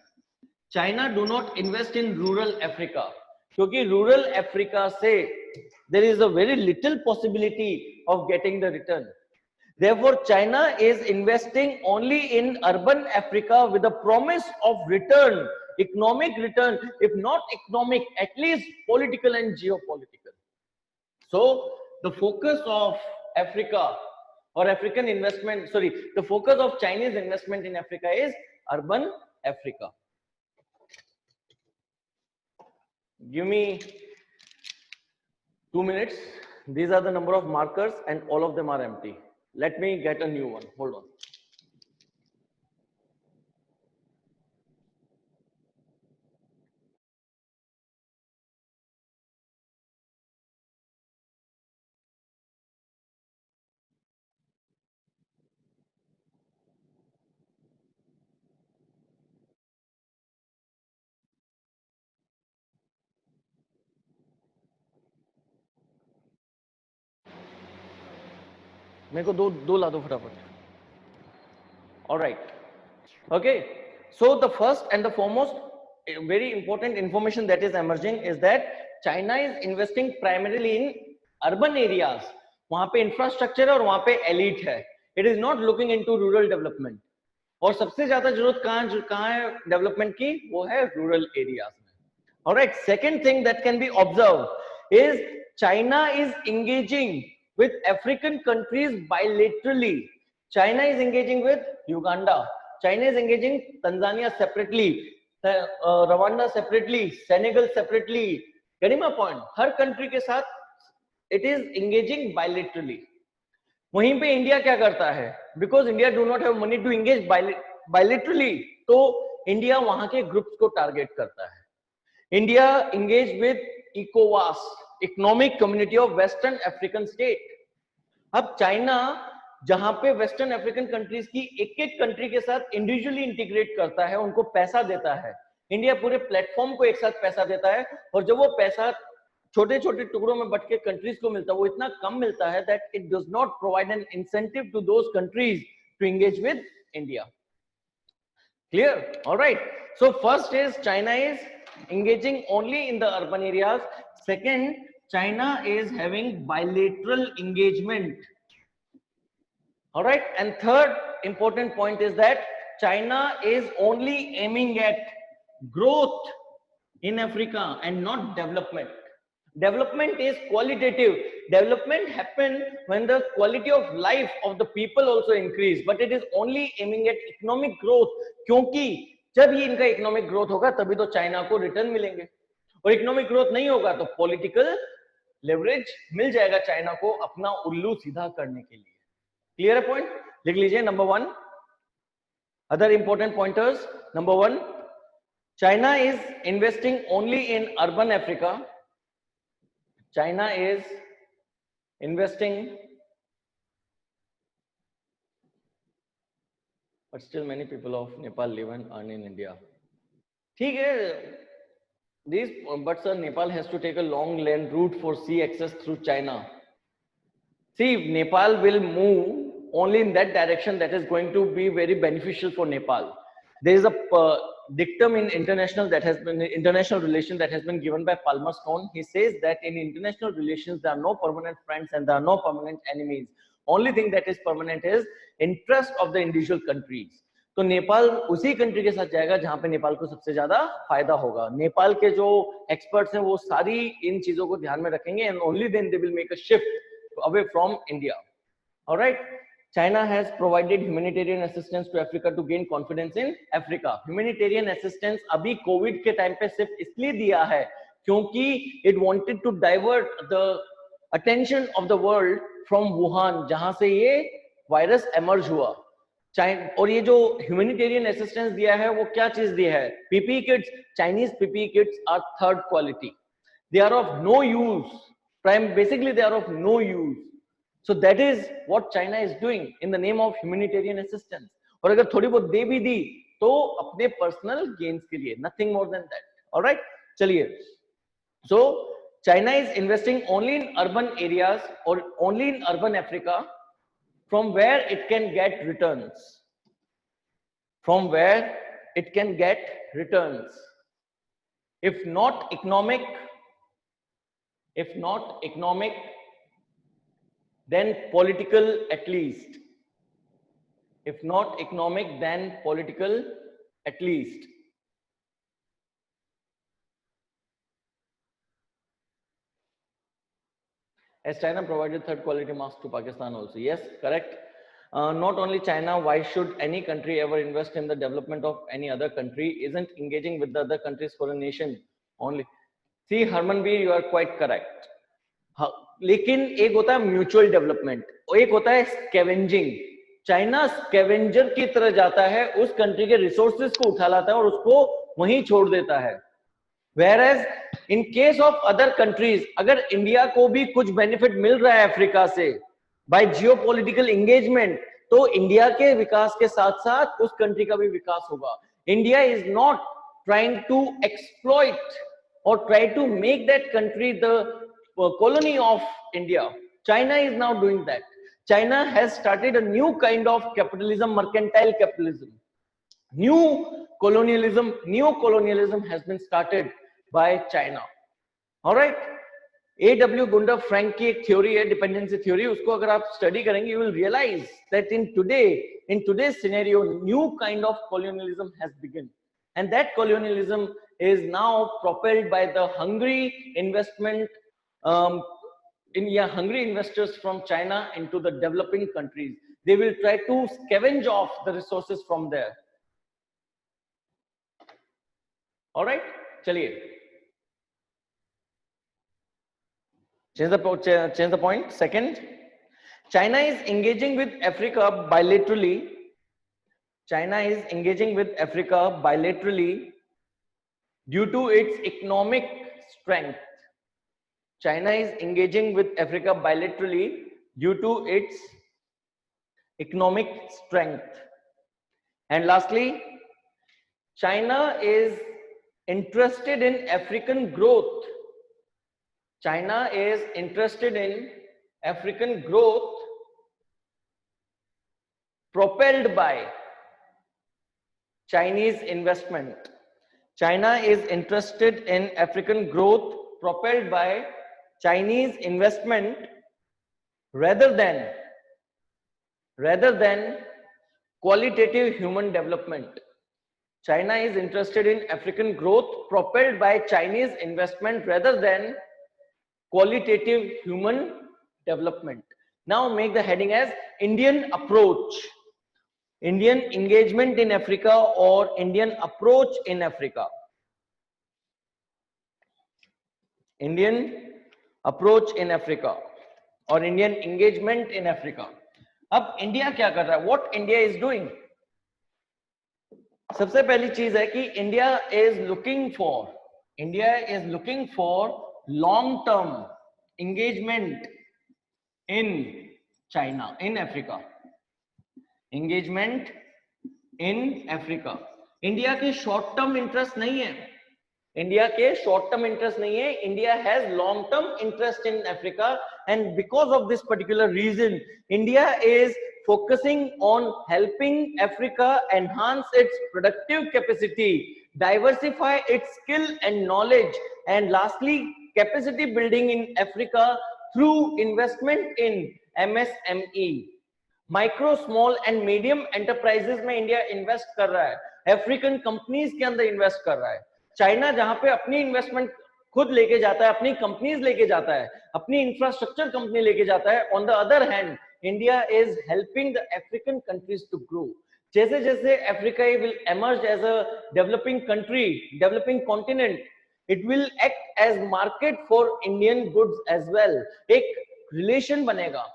China do not invest in rural Africa, क्योंकि रूरल अफ्रीका से there is a very little possibility of getting the return. Therefore, China is investing only in urban Africa with a promise of return, economic return, if not economic, at least political and geopolitical. So, the focus of Africa or African investment, sorry, the focus of Chinese investment in Africa is urban Africa. Give me 2 minutes. These are the number of markers and all of them are empty. Let me get a new one. Hold on. मेरे को दो ला दो फटाफट। All right. Okay. So the first and the foremost very important information that is emerging is that China is investing primarily in urban areas. वहां पे infrastructure और वहां पे एलिट है. It is not looking into rural development. और सबसे ज्यादा जरूरत कहाँ है डेवलपमेंट की? वो है रूरल एरियाज में. All right. Second thing that can be observed is China is engaging with African countries bilaterally. China is engaging with Uganda. China is engaging Tanzania separately, Rwanda separately, Senegal separately. Getting my point? Her country के साथ it is engaging bilaterally. वहीं पे India क्या करता है? Because India do not have money to engage bilaterally, तो India वहां के ग्रुप्स को टारगेट करता है. India engaged with ECOWAS, Economic Community of Western African State. अब चाइना जहां पे वेस्टर्न अफ्रीकन कंट्रीज की एक एक कंट्री के साथ इंडिविजुअली इंटीग्रेट करता है, उनको पैसा देता है, इंडिया पूरे प्लेटफॉर्म को एक साथ पैसा देता है, और जब वो पैसा छोटे छोटे टुकड़ों में बट के कंट्रीज को मिलता है वो इतना कम मिलता है that it does not provide an incentive to those countries to engage with India. Clear? Alright. So first is China is engaging only in the urban areas. Second, China is having bilateral engagement. All right. And third important point is that China is only aiming at growth in Africa and not development. Development is qualitative. Development happens when the quality of life of the people also increase, but it is only aiming at economic growth. क्योंकि जब ही इनका economic growth होगा तभी तो China को return मिलेंगे, और economic growth नहीं होगा तो पॉलिटिकल लेवरेज मिल जाएगा चाइना को अपना उल्लू सीधा करने के लिए. क्लियर है पॉइंट? लिख लीजिए. Number 1, other important pointers. Number 1, China is investing only in urban Africa. China is investing but still many people of Nepal live and earn in India. ठीक है, this, but sir, Nepal has to take a long land route for sea access through China. See, Nepal will move only in that direction that is going to be very beneficial for Nepal. There is a dictum in international relation that has been given by Palmerston. He says that in international relations there are no permanent friends and there are no permanent enemies. Only thing that is permanent is interest of the individual countries. तो नेपाल उसी country के साथ जाएगा जहां पे नेपाल को सबसे ज्यादा फायदा होगा. नेपाल के जो एक्सपर्ट्स हैं वो सारी इन चीजों को ध्यान में रखेंगे and only then they will make a shift away from India. All right. China has provided humanitarian assistance to Africa to gain confidence in Africa. Humanitarian assistance अभी कोविड के टाइम पे सिर्फ इसलिए दिया है क्योंकि it wanted to divert the attention of the world from Wuhan, जहां से ये वायरस emerge हुआ. और ये जो ह्यूमैनिटेरियन असिस्टेंस दिया है वो क्या चीज दिया है? PPE kits. Chinese PPE kits are third quality. They are of no use. Basically they are of no use. So that is what China is doing in the name of humanitarian assistance. और अगर थोड़ी बहुत दे भी दी तो अपने personal gains के लिए, nothing more than that. All right, चलिए. So China is investing only in urban areas or only in urban Africa from where it can get returns. From where it can get returns. If not economic, then political at least. If not economic, then political at least. As China provided third quality masks to Pakistan also. Yes, correct. Not only China, why should any country ever invest in the development of any other country? Isn't engaging with the other countries for a nation only. See, Harmanveer, you are quite correct. लेकिन एक होता है mutual development और एक होता है scavenging. China scavenger की तरह जाता है, उस कंट्री के रिसोर्सेज को उठा लाता है और उसको वहीं छोड़ देता है. Whereas in case of other countries, अगर इंडिया को भी कुछ बेनिफिट मिल रहा है अफ्रीका से बाय जियोपॉलिटिकल एंगेजमेंट, तो इंडिया के विकास के साथ साथ उस कंट्री का भी विकास होगा. India is not trying to exploit or try to make that country the colony of India. China is now doing that. China has started a new kind of capitalism, mercantile capitalism. Neo-colonialism has been started by China. All right. A.W. Gunder Frank की एक theory है, dependency theory. उसको अगर आप study करेंगे, you will realize that in today's scenario, new kind of colonialism has begun. And that colonialism is now propelled by the hungry investment, hungry investors from China into the developing countries. They will try to scavenge off the resources from there. All right, chaliye. Change the point. Second, China is engaging with Africa bilaterally. China is engaging with Africa bilaterally due to its economic strength. China is engaging with Africa bilaterally due to its economic strength. And lastly, China is interested in African growth. China is interested in African growth propelled by Chinese investment. China is interested in African growth propelled by Chinese investment rather than qualitative human development. China is interested in African growth propelled by Chinese investment rather than qualitative human development. Now make the heading as Indian approach. Indian engagement in Africa or Indian approach in Africa. Indian approach in Africa or Indian engagement in Africa. अब India क्या कर रहा है? What India is doing? सबसे पहली चीज है कि India is looking for long term engagement in China, in Africa. Engagement in Africa. India के शॉर्ट टर्म इंटरेस्ट नहीं है, इंडिया के शॉर्ट टर्म इंटरेस्ट नहीं है, India has long term interest in Africa, and because of this particular reason India is focusing on helping Africa enhance its productive capacity, diversify its skill and knowledge, and lastly capacity building in Africa through investment in MSME, micro small and medium enterprises में India invest कर रहा है, African companies के अंदर invest कर रहा है। China जहां पे अपनी इन्वेस्टमेंट खुद लेके जाता है, अपनी कंपनीज लेके जाता है, अपनी इंफ्रास्ट्रक्चर कंपनी लेके जाता है, on the other hand India is helping the African countries to grow. जैसे जैसे Africa will emerge as a developing country, developing continent, it will act as market for Indian goods as well. एक relation बनेगा।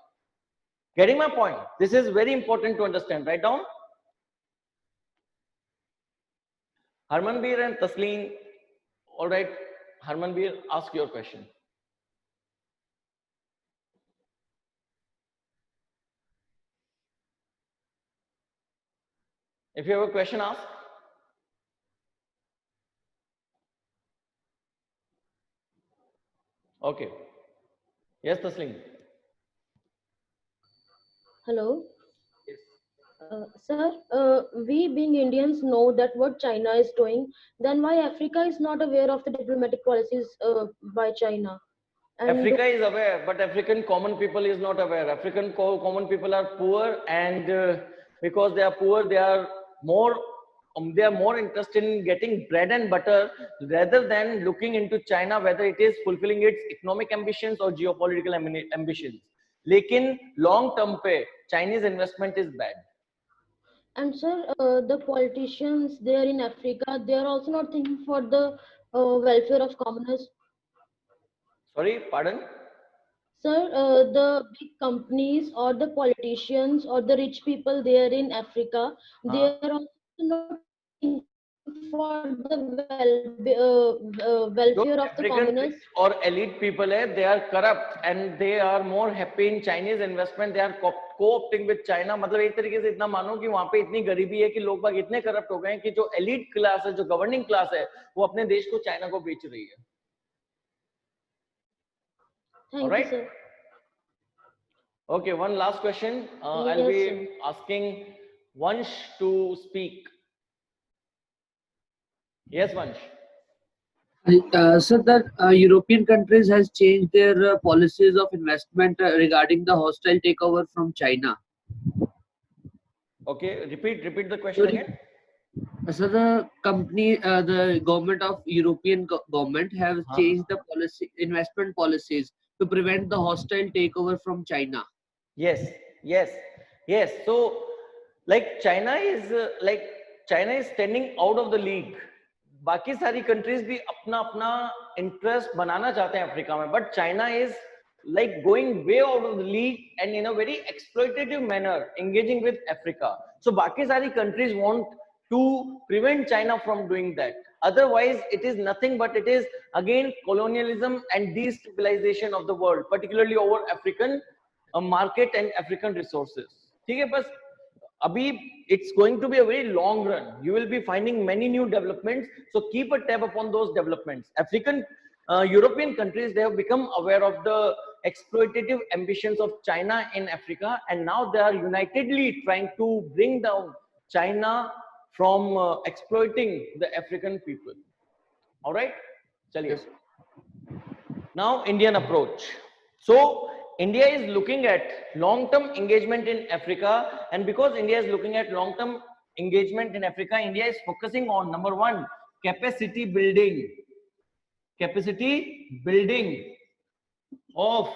Getting my point? This is very important to understand. Write down. Harmanbir and Tasleen. All right, Harmanbir, ask your question. If you have a question, ask. Okay. Yes, Tasleen. Hello. Yes. Sir, we being Indians know that what China is doing, then why Africa is not aware of the diplomatic policies by China? And Africa is aware, but African common people is not aware. African common people are poor, and because they are poor, more they are more interested in getting bread and butter rather than looking into China whether it is fulfilling its economic ambitions or geopolitical ambitions. लेकिन long term पे Chinese investment is bad. and sir, the politicians there in Africa, they are also not thinking for the welfare of commoners. Sorry, pardon? Sir, the big companies or the politicians or the rich people there in Africa, they हाँ. are also not thinking for the जो welfare of the African commoners. rich और elite people है, they are corrupt and they are more happy in Chinese investment. They are co-opting with China. मतलब एक तरीके से इतना मानो कि वहां पे इतनी गरीबी है कि लोग बाग इतने करप्ट हो गए हैं कि जो elite क्लास है, जो गवर्निंग क्लास है, वो अपने देश को चाइना को बेच रही है। Thank you, Alright? sir. Okay, one last question. I'll Yes, be sir. asking Vansh to speak. Yes, Vansh. So that European countries has changed their policies of investment regarding the hostile takeover from China. Okay, repeat the question Sorry. again. So the company, the government of European government have changed the policy, investment policies to prevent the hostile takeover from China. Yes, yes, yes. So, like China is standing out of the league. बाकी सारी countries भी अपना अपना interest बनाना चाहते हैं Africa में, but China is like going way out of the league and in a very exploitative manner engaging with Africa. So बाकी सारी countries want to prevent China from doing that. Otherwise, it is nothing but it is again colonialism and destabilization of the world, particularly over African market and African resources. ठीक है, बस अभी it's going to be a very long run. You will be finding many new developments. So keep a tab upon those developments. African European countries, they have become aware of the exploitative ambitions of China in Africa, and now they are unitedly trying to bring down China from exploiting the African people. All right, chaliye. Now Indian approach. So India is looking at long-term engagement in Africa, and because India is looking at long-term engagement in Africa, India is focusing on number one, capacity building. Capacity building of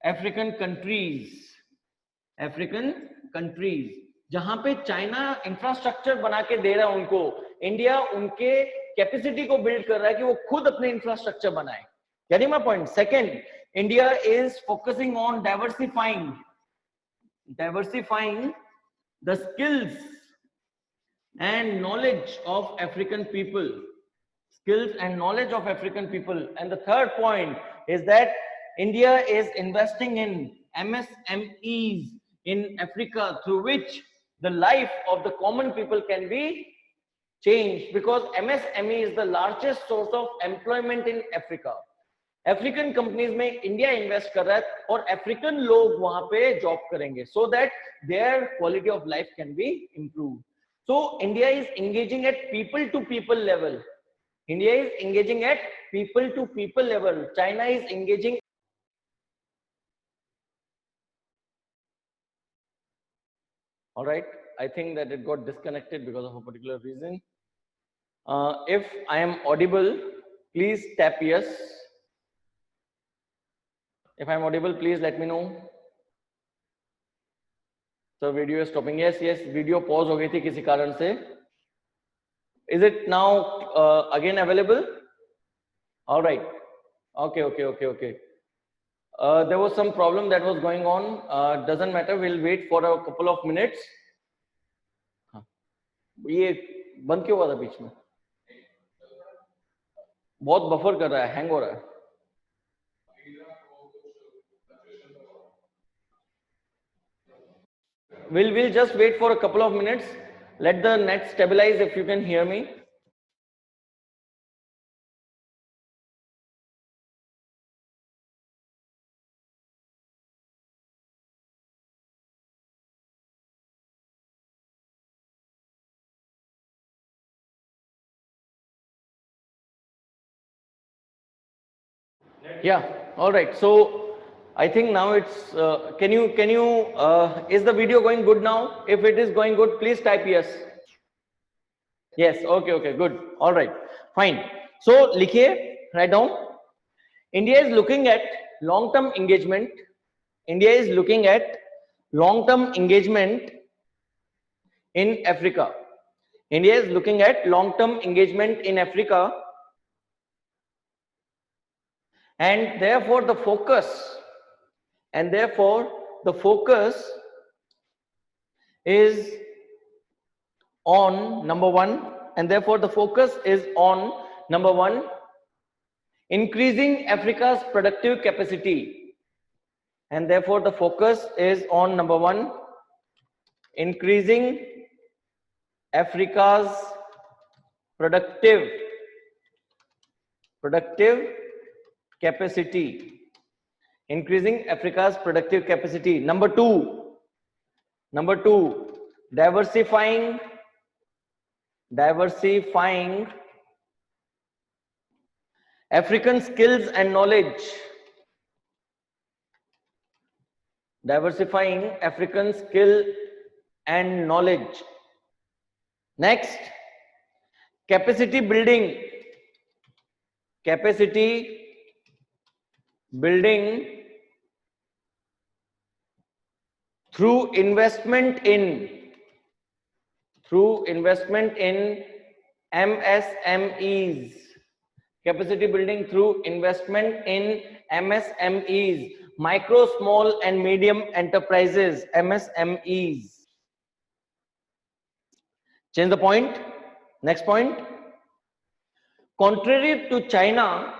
African countries. African countries जहां पे China infrastructure बना के दे रहा है उनको, India उनके capacity को build कर रहा है कि वो खुद अपने इंफ्रास्ट्रक्चर बनाए. Getting my point? Second, India is focusing on diversifying the skills and knowledge of African people. Skills and knowledge of African people. And the third point is that India is investing in MSMEs in Africa, through which the life of the common people can be changed, because MSME is the largest source of employment in Africa. African companies में India invest कर रहा है और African लोग वहां पे job करेंगे, so that their quality of life can be improve. So India is engaging at people to people level. India is engaging at people to people level. China is engaging. All right, I think that it got disconnected because of a particular reason. If I am audible, please tap yes. If I am audible, please let me know. So video is stopping. Yes, yes, video pause हो गई थी किसी कारण से. Is it now again available? All right. Okay. There was some problem that was going on. Doesn't matter. We'll wait for a couple of minutes. ये बंद क्यों हुआ था बीच में? बहुत बफर कर रहा है, हैंग हो रहा है. We'll just wait for a couple of minutes. Let the net stabilize if you can hear me. Yeah, all right. So I think now it's can you is the video going good now? If it is going good, please type yes. Yes, okay, good. All right, fine. So likhiye, write down. India is looking at long-term engagement. India is looking at long-term engagement in Africa. India is looking at long-term engagement in Africa, and therefore the focus is on number one, increasing Africa's productive capacity. And therefore the focus is on number one, increasing Africa's productive capacity. Increasing Africa's productive capacity. Number two, diversifying African skills and knowledge. Diversifying African skill and knowledge. Next, capacity building through investment in MSMEs. Capacity building through investment in MSMEs, micro, small and medium enterprises, MSMEs. Change the point. Next point. Contrary to China,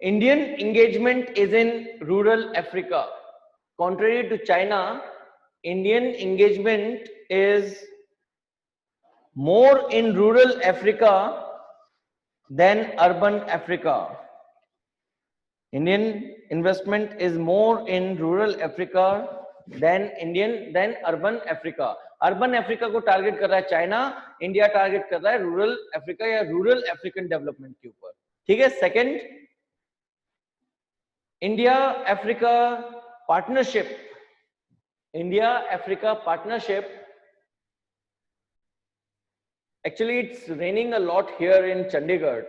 Indian engagement is in rural Africa. Contrary to China, Indian engagement is more in rural Africa than urban Africa. Indian investment is more in rural Africa than urban Africa. Urban Africa को target कर रहा है China, India target कर रहा है rural Africa या rural African development के ऊपर. ठीक है. Second, India Africa partnership. Actually, it's raining a lot here in Chandigarh.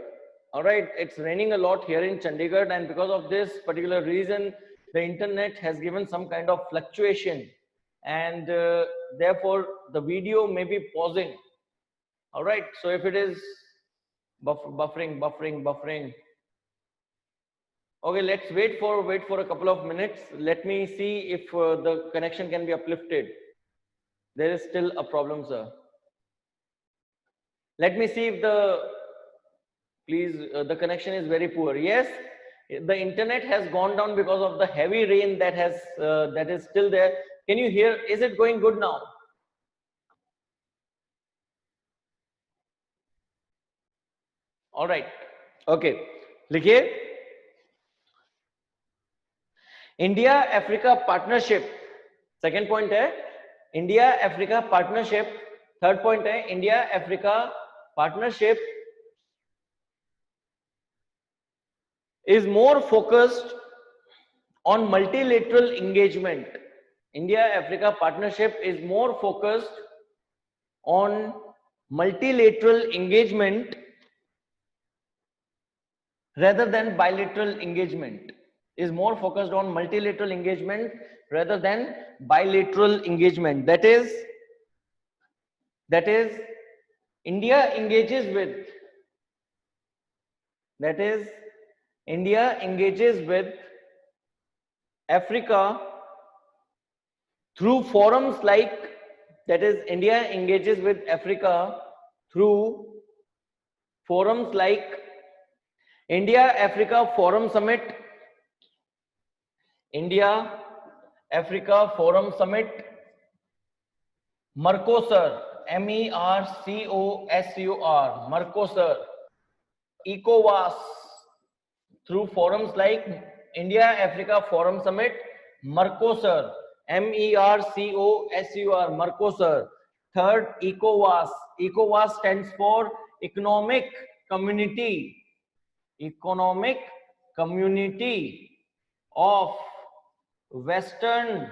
All right, it's raining a lot here in Chandigarh, and because of this particular reason, the internet has given some kind of fluctuation, and therefore the video may be pausing. All right, so if it is buffering. Okay, let's wait for a couple of minutes. Let me see if the connection can be uplifted. There is still a problem, sir. Let me see if the connection is very poor. Yes, The internet has gone down because of the heavy rain that is still there. Can you hear? Is it going good now? All right. Okay. लिखिए, India Africa partnership, second point है India Africa partnership, third point है India Africa partnership is more focused on multilateral engagement. India-Africa partnership is more focused on multilateral engagement rather than bilateral engagement. Is more focused on multilateral engagement rather than bilateral engagement. That is India engages with, that is India engages with Africa through forums like, that is India engages with Africa through forums like India Africa Forum Summit, India Africa Forum Summit, Mercosur, MERCOSUR, Mercosur, ECOWAS, through forums like India Africa Forum Summit, Mercosur, MERCOSUR, Mercosur. Third, ECOWAS. ECOWAS stands for Economic Community of Western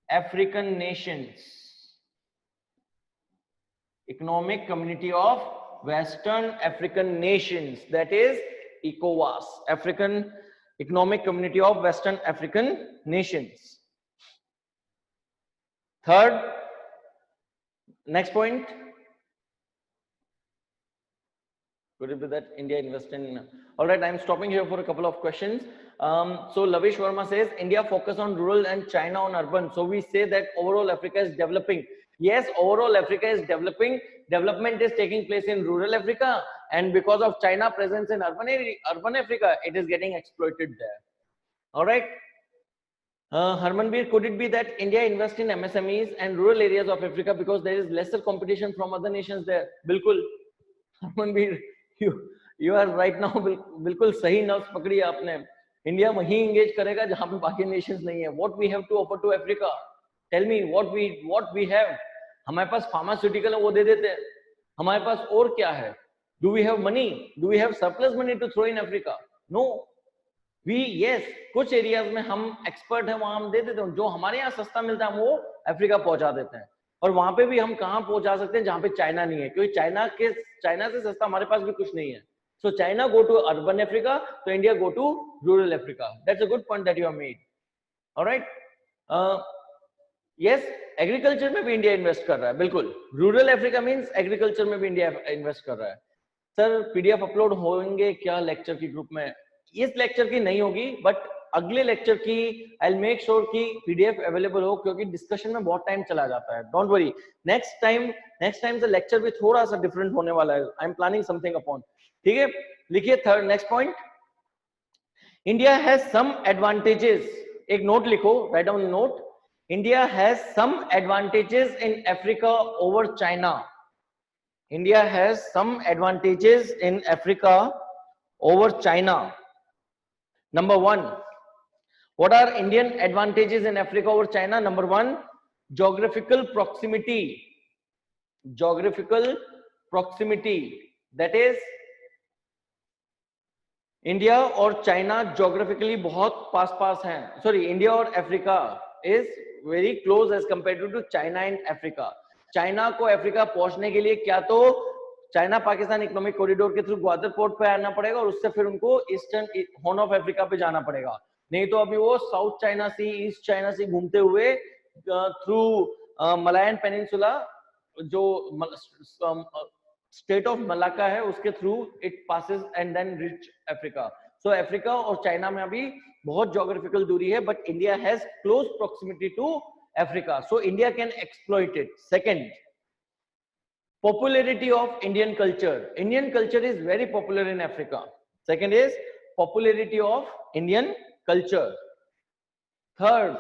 African Nations. Economic Community of Western African Nations, that is ECOWAS, African Economic Community of Western African Nations. Third, next point, could it be that India invest in, all right, I'm stopping here for a couple of questions. So Lavish Verma says India focus on rural and China on urban. So we say that overall Africa is developing. Yes, overall Africa is developing. Development is taking place in rural Africa, and because of China presence in urban Africa, it is getting exploited there. All right. Harmanbir, could it be that India invest in MSMEs and rural areas of Africa because there is lesser competition from other nations there? Bilkul. Harmanbir, you are right now बिल्कुल सही nerves पकड़ी है आपने. India वहीं engage करेगा जहां पे बाकी नेशंस नहीं है. What we have to offer to Africa? Tell me what we have. हमारे पास फार्मास्यूटिकल है, वो दे देते हैं. हमारे पास और क्या है? Do we have money? Do we have surplus money to throw in Africa? No. Yes, कुछ एरियाज में हम एक्सपर्ट हैं, वहां हम दे देते हैं. जो हमारे यहाँ सस्ता मिलता है हम वो अफ्रीका पहुंचा देते हैं. और वहां पे भी हम कहाँ पहुंचा सकते हैं? जहां पे चाइना नहीं है, क्योंकि चाइना से सस्ता हमारे पास भी कुछ नहीं है. So China go to urban Africa, so India go to rural Africa. That's a good point that you have made. All right. Yes, agriculture में भी इंडिया इन्वेस्ट कर रहा है, बिल्कुल. रूरल अफ्रीका मींस एग्रीकल्चर में भी इंडिया इन्वेस्ट कर रहा है. सर पीडीएफ अपलोड होंगे क्या लेक्चर की ग्रुप में? इस लेक्चर की नहीं होगी, बट अगले लेक्चर की आई विल मेक श्योर कि पीडीएफ अवेलेबल हो, क्योंकि डिस्कशन में बहुत टाइम चला जाता है. डोंट वरी, नेक्स्ट टाइम से लेक्चर भी थोड़ा सा डिफरेंट होने वाला है. I am planning something upon. ठीक है, लिखिए third next point. India has some advantages. एक नोट लिखो, write down note. India has some advantages in Africa over China. India has some advantages in Africa over China. Number one, what are Indian advantages in Africa over China? Number one, geographical proximity. Geographical proximity. That is, India और China geographically बहुत पास हैं. Sorry, India और Africa is very close as compare to China and Africa. China को Africa पहुंचने के लिए क्या तो चाइना पाकिस्तान इकोनॉमिक कॉरिडोर के थ्रू ग्वादर पोर्ट पे आना पड़ेगा, और उससे फिर उनको ईस्टर्न हॉर्न ऑफ अफ्रीका पे जाना पड़ेगा. नहीं तो अभी वो South China Sea, East China Sea घूमते हुए थ्रू मलायन पेनिनसुला, जो स्टेट ऑफ मलाका है, उसके through it passes and then reach Africa. So Africa और चाइना में अभी बहुत ज्योग्राफिकल दूरी है, but India has close proximity to Africa, so India can exploit it. Second, popularity of Indian culture. Indian culture is very popular in Africa. Second is popularity of Indian culture. Third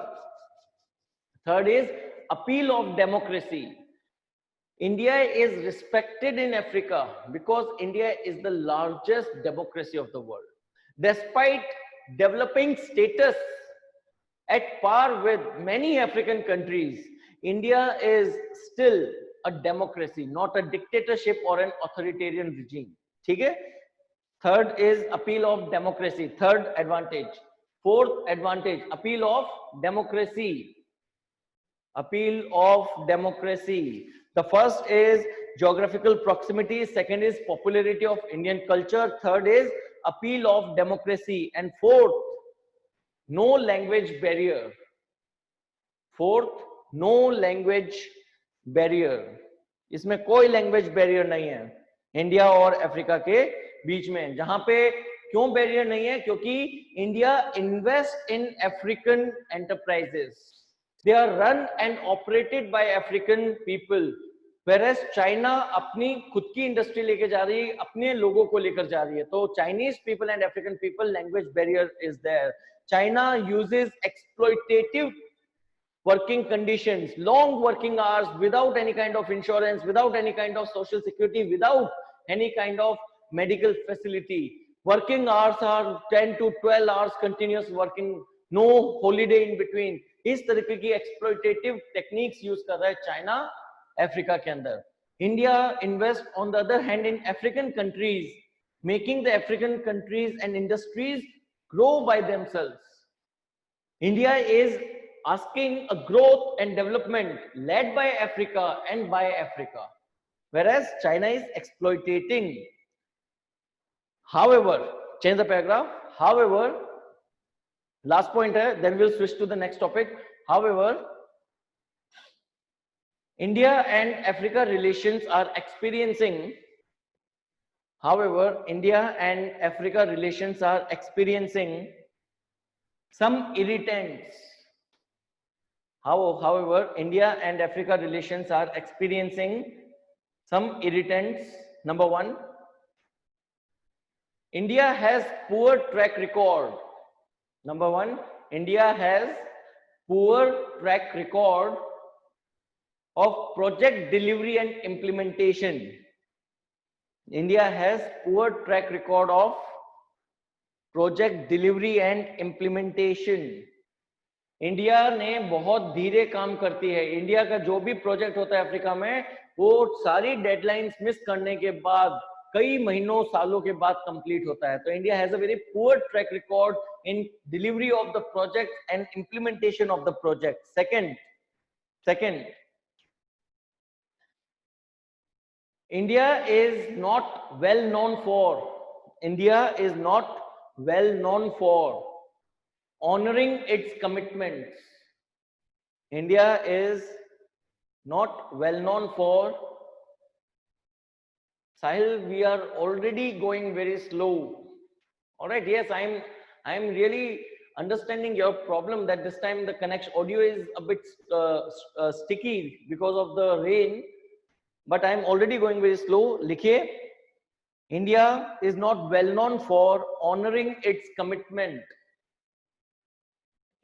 is appeal of democracy. India is respected in Africa because India is the largest democracy of the world. Despite developing status at par with many African countries, India is still a democracy, not a dictatorship or an authoritarian regime. ठीक है? Third is appeal of democracy. Third advantage. Fourth advantage, appeal of democracy. Appeal of democracy. The first is geographical proximity. Second is popularity of Indian culture. Third is appeal of democracy. And fourth, no language barrier. Fourth, no language barrier. इसमें कोई language barrier नहीं है India और Africa के बीच में. जहां पे क्यों बैरियर नहीं है? क्योंकि India invest in African enterprises. They are run and operated by African people, whereas China अपनी खुद की इंडस्ट्री लेके जा रही है, अपने लोगों को लेकर जा रही है. तो Chinese people and African people, language barrier is there. China uses exploitative working conditions, long working hours, without any kind of insurance, without any kind of social security, without any kind of medical facility. Working hours are 10 to 12 hours continuous working, no holiday in between. इस तरीके की exploitative techniques use कर रहा है China Africa के अंदर. India invest on the other hand in African countries, making the African countries and industries grow by themselves. India is asking a growth and development led by Africa and by Africa, whereas China is exploiting. However, change the paragraph. However, last point hai, then we'll switch to the next topic. However, India and Africa relations are experiencing some irritants. However, India and Africa relations are experiencing some irritants. Number one, India has poor track record. Number one, India has poor track record of project delivery and implementation. India has poor track record of project delivery and implementation. India ने बहुत धीरे काम करती है. India का जो भी project होता है अफ्रीका में, वो सारी डेडलाइंस मिस करने के बाद कई महीनों सालों के बाद कंप्लीट होता है. तो India has a very poor track record in delivery of the project and implementation of the project. Second, India is not well known for honoring its commitments. India is not well known for. Sahil, we are already going very slow. All right, yes, I am really understanding your problem that this time the connection audio is a bit sticky because of the rain, but I am already going very slow. Likhiye, India is not well known for honoring its commitment.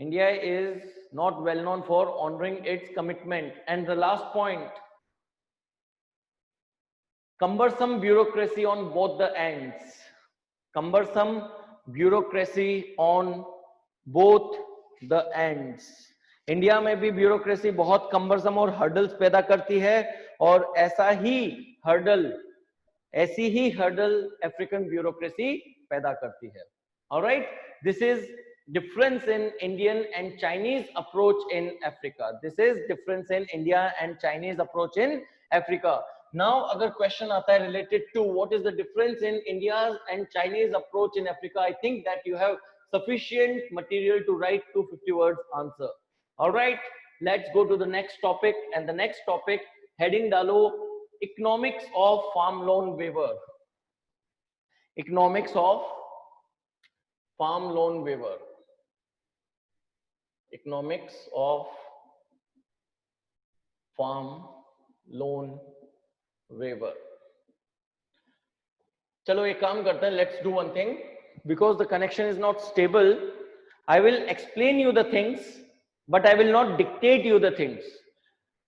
India is not well known for honoring its commitment. And the last point, cumbersome bureaucracy on both the ends. Cumbersome bureaucracy on both the ends. India में भी bureaucracy बहुत cumbersome और hurdles पैदा करती है, और ऐसी ही hurdle African bureaucracy पैदा करती है. Alright, this is difference in Indian and Chinese approach in Africa. This is difference in India and Chinese approach in Africa. Now अगर question आता है related to what is the difference in India's and Chinese approach in Africa, I think that you have sufficient material to write 250 words answer. All right, let's go to the next topic. And the next topic, heading डालो economics of farm loan waiver. Economics of farm loan waiver. Economics of farm loan waiver. चलो एक काम करते हैं, let's do one thing. because the connection is not stable, I will explain you the things, but I will not dictate you the things.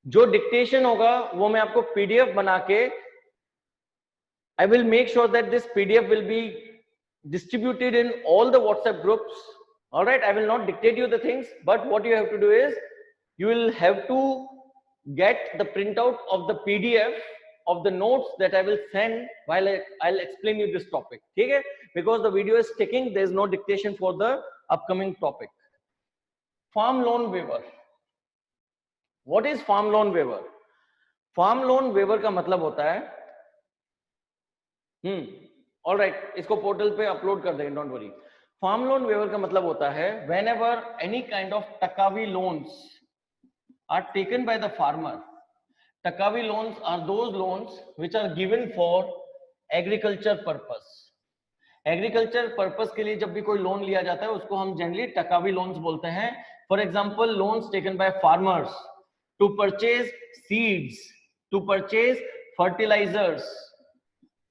जो dictation होगा वो मैं आपको PDF बना के, I will make sure that this PDF will be distributed in all the WhatsApp groups. All right, I will not dictate you the things, but what you have to do is you will have to get the printout of the PDF of the notes that I will send while I'll explain you this topic. Okay? Because the video is taking, there is no dictation for the upcoming topic. Farm loan waiver. What is farm loan waiver? Farm loan waiver का मतलब होता है, all right, इसको portal पे upload कर देंगे, don't worry. Farm loan waiver का मतलब होता है whenever any kind of takavi loans are taken by the farmer. Takavi loans are those loans which are given for agriculture purpose. Agriculture purpose के लिए जब भी कोई लोन लिया जाता है उसको हम जनरली टकावी लोन्स बोलते हैं. For example, loans taken by farmers to purchase seeds, to purchase fertilisers,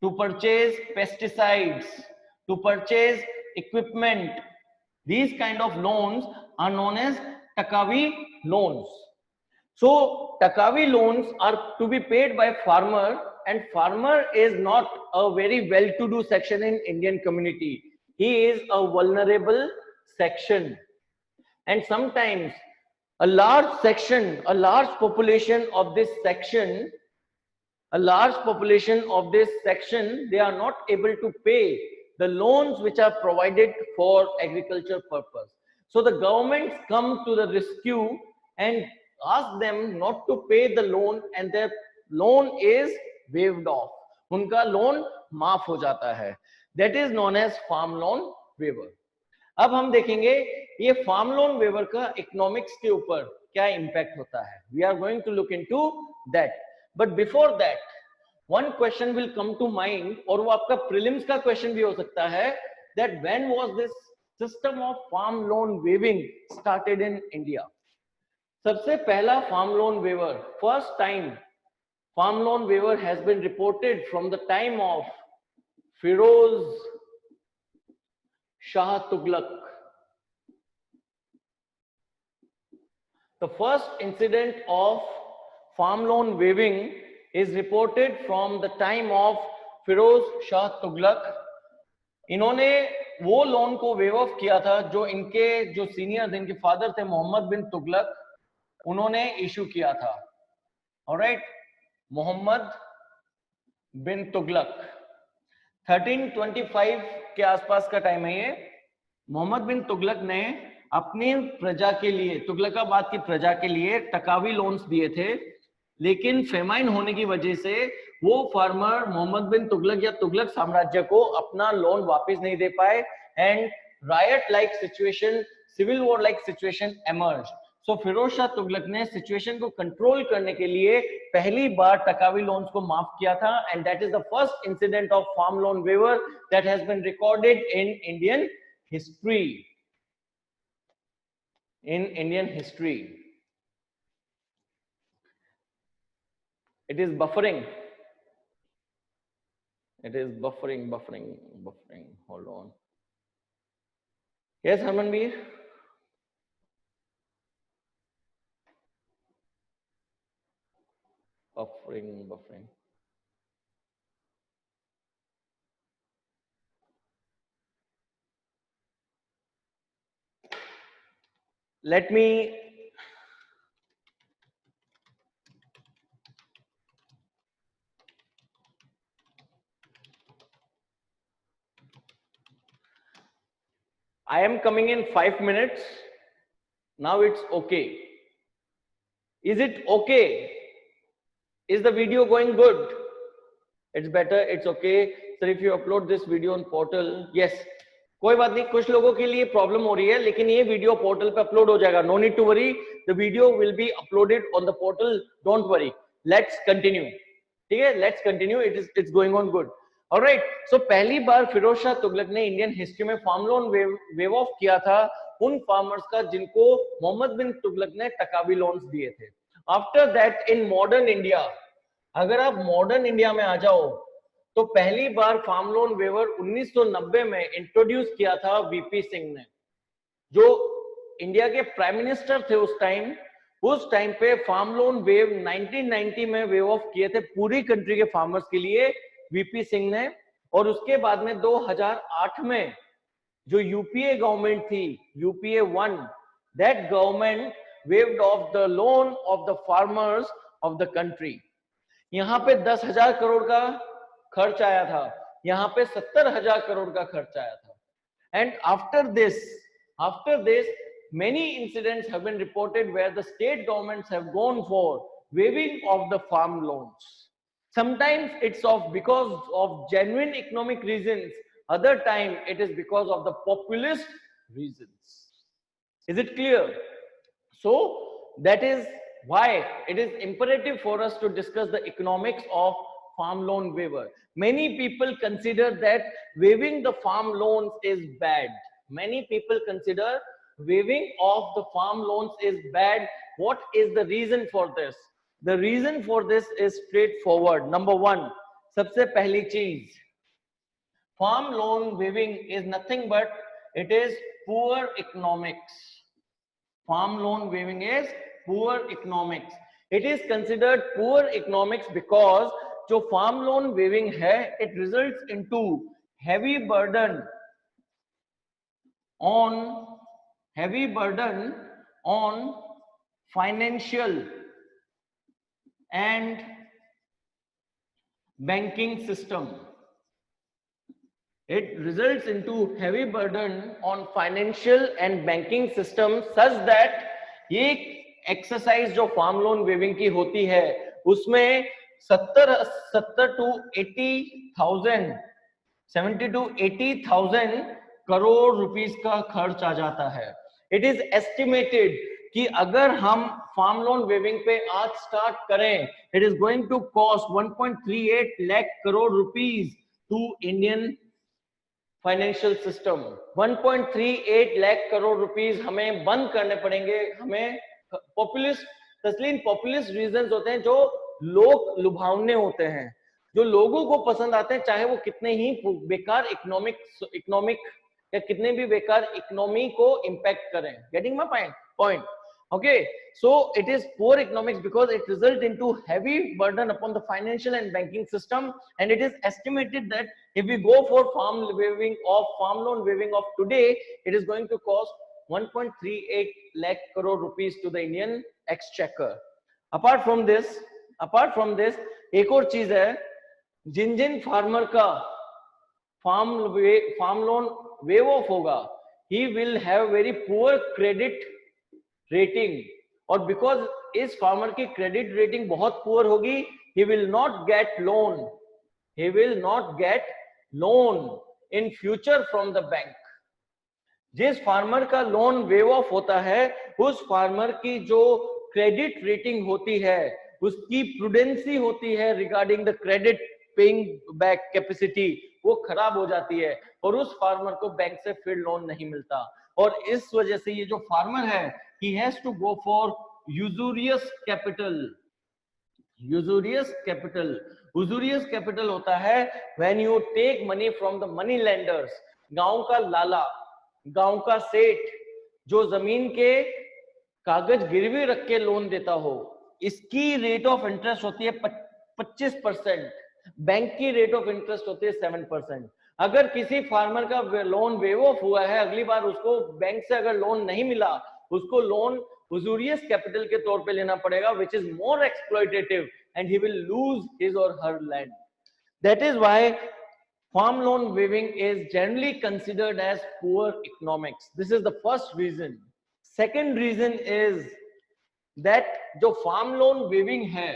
to purchase pesticides, to purchase equipment. These kind of loans are known as Takavi loans. So Takavi loans are to be paid by farmer, and farmer is not a very well-to-do section in Indian community. He is a vulnerable section, and sometimes a large section, a large population of this section, they are not able to pay the loans which are provided for agriculture purpose. So the governments come to the rescue and ask them not to pay the loan, and their loan is waived off. उनका loan माफ हो जाता है. That is known as farm loan waiver. अब हम देखेंगे ये farm loan waiver का इकोनॉमिक्स के ऊपर क्या इम्पैक्ट होता है. We are going to look into that. But before that, one question will come to mind, और वो आपका prelims का question भी हो सकता है, that when was this system of farm loan waiving started in India? सबसे पहला farm loan waiver, first time farm loan waiver has been reported from the time of Firoz Shah Tughlaq. The first incident of farm loan waiving is reported from the time of Firoz Shah Tughlaq. इन्होंने वो loan को wave off किया था जो इनके जो senior थे, इनके फादर थे मोहम्मद बिन तुगलक, उन्होंने इशू किया था. ऑलराइट, मोहम्मद बिन तुगलक 1325 के आसपास का टाइम है ये. मोहम्मद बिन तुगलक ने अपनी प्रजा के लिए, तुगलकाबाद की प्रजा के लिए टकावी लोन्स दिए थे, लेकिन फेमाइन होने की वजह से वो फार्मर मोहम्मद बिन तुगलक या तुगलक साम्राज्य को अपना लोन वापस नहीं दे पाए, and riot like situation, civil war like situation emerge. So Firoz Shah Tughlaq ने सिचुएशन को कंट्रोल करने के लिए पहली बार टकावी लोन्स को माफ किया था, and that is the first incident of farm loan waiver that has been recorded in Indian history. In Indian history. It is buffering. It is buffering. Hold on. Yes, Harmanveer. Buffering. Let me I am coming in 5 minutes. Now it's okay. Is it okay? Is the video going good? It's better. It's okay. Sir, if you upload this video on portal, yes. कोई बात नहीं, कुछ लोगों के लिए problem हो रही है, लेकिन ये वीडियो पोर्टल पे अपलोड हो जाएगा. No need to worry, the video will be uploaded on the portal. Don't worry. Let's continue. ठीक है, let's continue. It's going on good. Alright. So पहली बार फिरोज शाह तुगलक ने इंडियन हिस्ट्री में फार्म लोन वेव ऑफ किया था उन फार्मर्स का जिनको मोहम्मद बिन तुगलक ने टकावी लोन्स दिए थे. After that in modern India, अगर आप मॉडर्न इंडिया में आ जाओ तो पहली बार फार्म लोन वेवर 1990 में इंट्रोड्यूस किया था वीपी सिंह ने, जो इंडिया के प्राइम मिनिस्टर थे उस टाइम पे फार्म लोन वेव 1990 में वेव ऑफ किए थे पूरी कंट्री के फार्मर्स के लिए वीपी सिंह ने। और उसके बाद में 2008 में जो यूपीए गवर्नमेंट थी, UPA 1, that government waived of the loan of the farmers of the country. यहाँ पे 10,000 करोड़ का खर्च आया था, यहाँ पे 70,000 करोड़ का खर्च आया था। And after this many incidents have been reported where the state governments have gone for waiving of the farm loans. Sometimes it's because of genuine economic reasons, other time it is because of the populist reasons. Is it clear? So that is why it is imperative for us to discuss the economics of farm loan waiver. Many people consider that waiving the farm loans is bad. Many people consider waiving of the farm loans is bad. What is the reason for this? The reason for this is straightforward. Number one, सबसे पहली चीज, farm loan waiving is nothing but it is poor economics. Farm loan waiving is poor economics. It is considered poor economics because जो farm loan waiving है, it results into heavy burden on financial and banking system. It results into heavy burden on financial and banking system such that ये exercise जो farm loan waving की होती है उसमें 70 to 80,000 crore rupees का खर्च आ जाता है। इट इज एस्टिमेटेड कि अगर हम फार्म लोन वेविंग पे आज स्टार्ट करें, it is going to cost 1.38 lakh crore rupees to Indian financial system. 1.38 lakh crore rupees हमें बंद करने पड़ेंगे। हमें पॉपुलिस्ट रीजंस होते हैं जो लोग लुभावने होते हैं, जो लोगों को पसंद आते हैं, चाहे वो कितने ही बेकार इकोनॉमिक या कितने भी बेकार इकोनॉमी को इंपैक्ट करें। Getting my point? Okay, so it is poor economics because it results into heavy burden upon the financial and banking system, and it is estimated that if we go for farm loan waiving of today, it is going to cost 1.38 lakh crore rupees to the Indian exchequer. Apart from this, एक और चीज है, जिन farmer का farm loan waive of होगा, he will have very poor credit rating, और because इस farmer की credit rating बहुत पुअर होगी, he will not get loan in future from the bank. जिस फार्मर का लोन वेव ऑफ होता है उस फार्मर की जो क्रेडिट रेटिंग होती है, उसकी प्रूडेंसी होती है regarding the credit paying back capacity, वो खराब हो जाती है और उस फार्मर को बैंक से फिर लोन नहीं मिलता। और इस वजह से ये जो फार्मर है, he has to go for usurious capital होता है when you take money from the money lenders. गांव का लाला, गांव का सेठ जो जमीन के कागज गिरवी रख के लोन देता हो, इसकी रेट ऑफ इंटरेस्ट होती है 25%, बैंक की रेट ऑफ इंटरेस्ट होती है 7%। अगर किसी फार्मर का लोन वेव ऑफ हुआ है, अगली बार उसको बैंक से अगर लोन नहीं मिला, उसको लोन usurious कैपिटल के तौर पे लेना पड़ेगा, which is more exploitative, and he will lose his or her land. That is why farm loan waiving is generally considered as poor economics. This is the first reason. Second reason is that जो farm loan waiving है,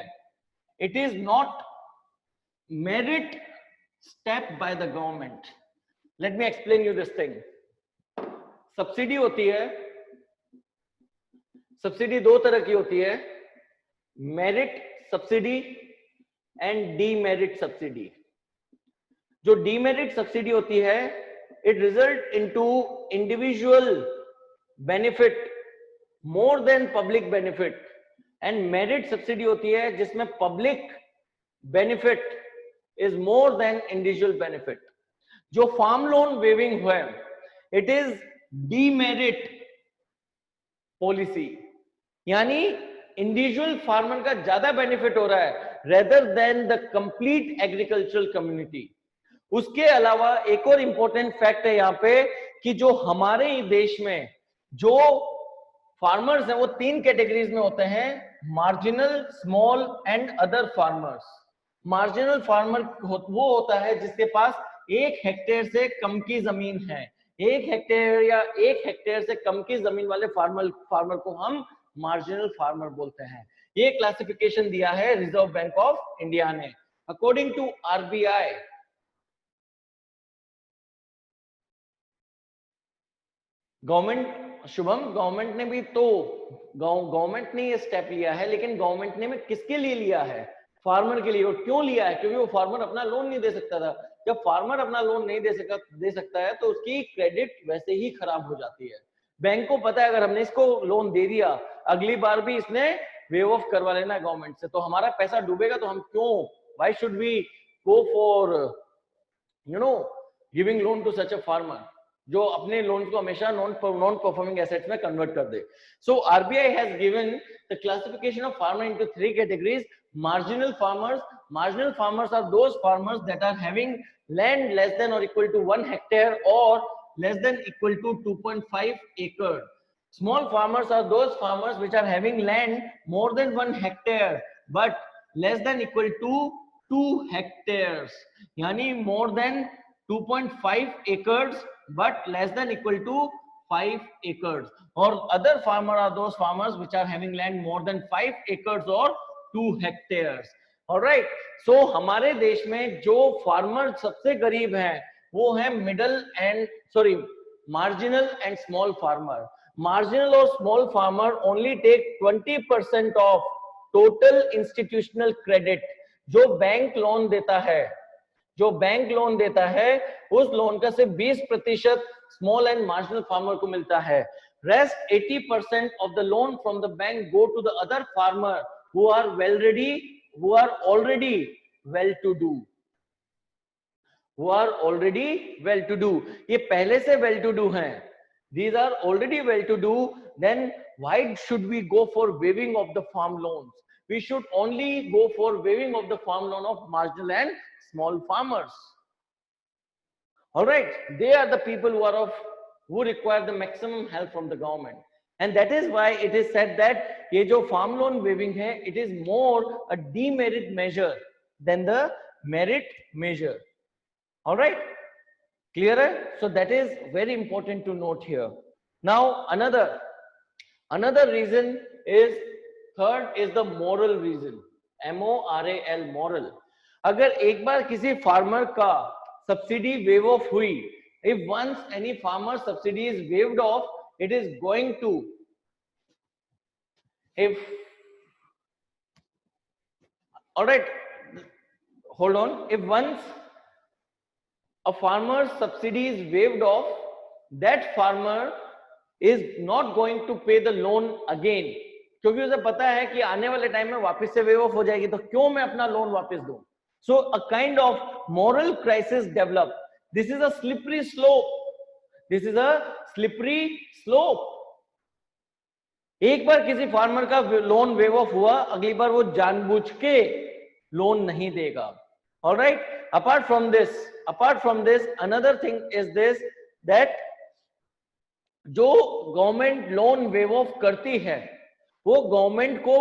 it is not merit step by the government. Let me explain you this thing. Subsidy होती है, subsidy दो तरह की होती है, merit subsidy and demerit subsidy. जो डीमेरिट सब्सिडी होती है, it result into individual benefit more than public benefit, and merit subsidy होती है जिसमें public benefit is more than individual benefit. जो फार्म लोन वेविंग है, इट इज डीमेरिट पॉलिसी, यानी individual farmer का ज्यादा बेनिफिट हो रहा है rather than the complete agricultural community. उसके अलावा एक और इंपॉर्टेंट फैक्ट है यहाँ पे कि जो हमारे देश में जो फार्मर्स हैं वो 3 कैटेगरीज में होते हैं, marginal, small and other farmers. Marginal farmer वो होता है जिसके पास 1 हेक्टेयर से कम की जमीन है. 1 हेक्टेयर या 1 हेक्टेयर से कम की जमीन वाले फार्मर को हम मार्जिनल फार्मर बोलते हैं. ये क्लासिफिकेशन दिया है रिजर्व बैंक ऑफ इंडिया ने. According to RBI, government, Shubham, government ने भी तो गवर्नमेंट ने ये स्टेप लिया है, लेकिन गवर्नमेंट ने किसके लिए लिया है? फार्मर के लिए. और क्यों लिया है? क्योंकि वो फार्मर अपना लोन नहीं दे सकता था. जब फार्मर अपना लोन नहीं दे सकता है तो उसकी क्रेडिट वैसे ही खराब हो जाती है. बैंक को पता है अगर हमने इसको लोन दे दिया, अगली बार भी इसने वेव ऑफ करवा लेना गवर्नमेंट से, तो हमारा पैसा डूबेगा. तो हम क्यों, why should we go for giving loan to such a farmer जो अपने लोन को हमेशा नॉन परफॉर्मिंग एसेट्स में कन्वर्ट कर दे. So RBI has given the classification of farmer into 3 categories. Marginal farmers are those farmers that are having land less than और equal to 1 hectare और less than equal to 2.5 acre. Small farmers are those farmers which are having land more than 1 hectare but less than equal to 2 hectares, yani more than 2.5 acres but less than equal to 5 acres. Or other farmer are those farmers which are having land more than 5 acres or 2 hectares. Alright, so हमारे देश में जो farmer सबसे गरीब हैं वो है marginal and small farmer. Marginal और small farmer only take 20% of total institutional credit. जो बैंक लोन देता है, उस लोन का सिर्फ 20% small and marginal farmer को मिलता है. Rest 80% of the loan from the bank go to the other farmer who are already well to do. who are already well to do. ये पहले से well to do हैं. These are already well to do. Then why should we go for waiving of the farm loans? We should only go for waiving of the farm loan of marginal and small farmers. All right, they are the people who require the maximum help from the government. And that is why it is said that ये जो farm loan waiving है, it is more a demerit measure than the merit measure. All right, clear? So that is very important to note here. Now another reason is, third is the moral reason. MORAL, moral. अगर एक बार किसी farmer का subsidy wave of हुई, if once any farmer subsidy is waived off, it is going to, all right, hold on, if once a farmer's subsidy is waived off, that farmer is not going to pay the loan again, क्योंकि उसे पता है कि आने वाले time में वापस से वेव ऑफ हो जाएगी, तो क्यों मैं अपना लोन वापस दूं. So a kind of moral crisis developed. This is a slippery slope. एक बार किसी फार्मर का लोन वेव ऑफ हुआ, अगली बार वो जानबूझ के लोन नहीं देगा. All right, apart from this another thing is this, that जो गवर्नमेंट लोन वेव ऑफ करती है वो गवर्नमेंट को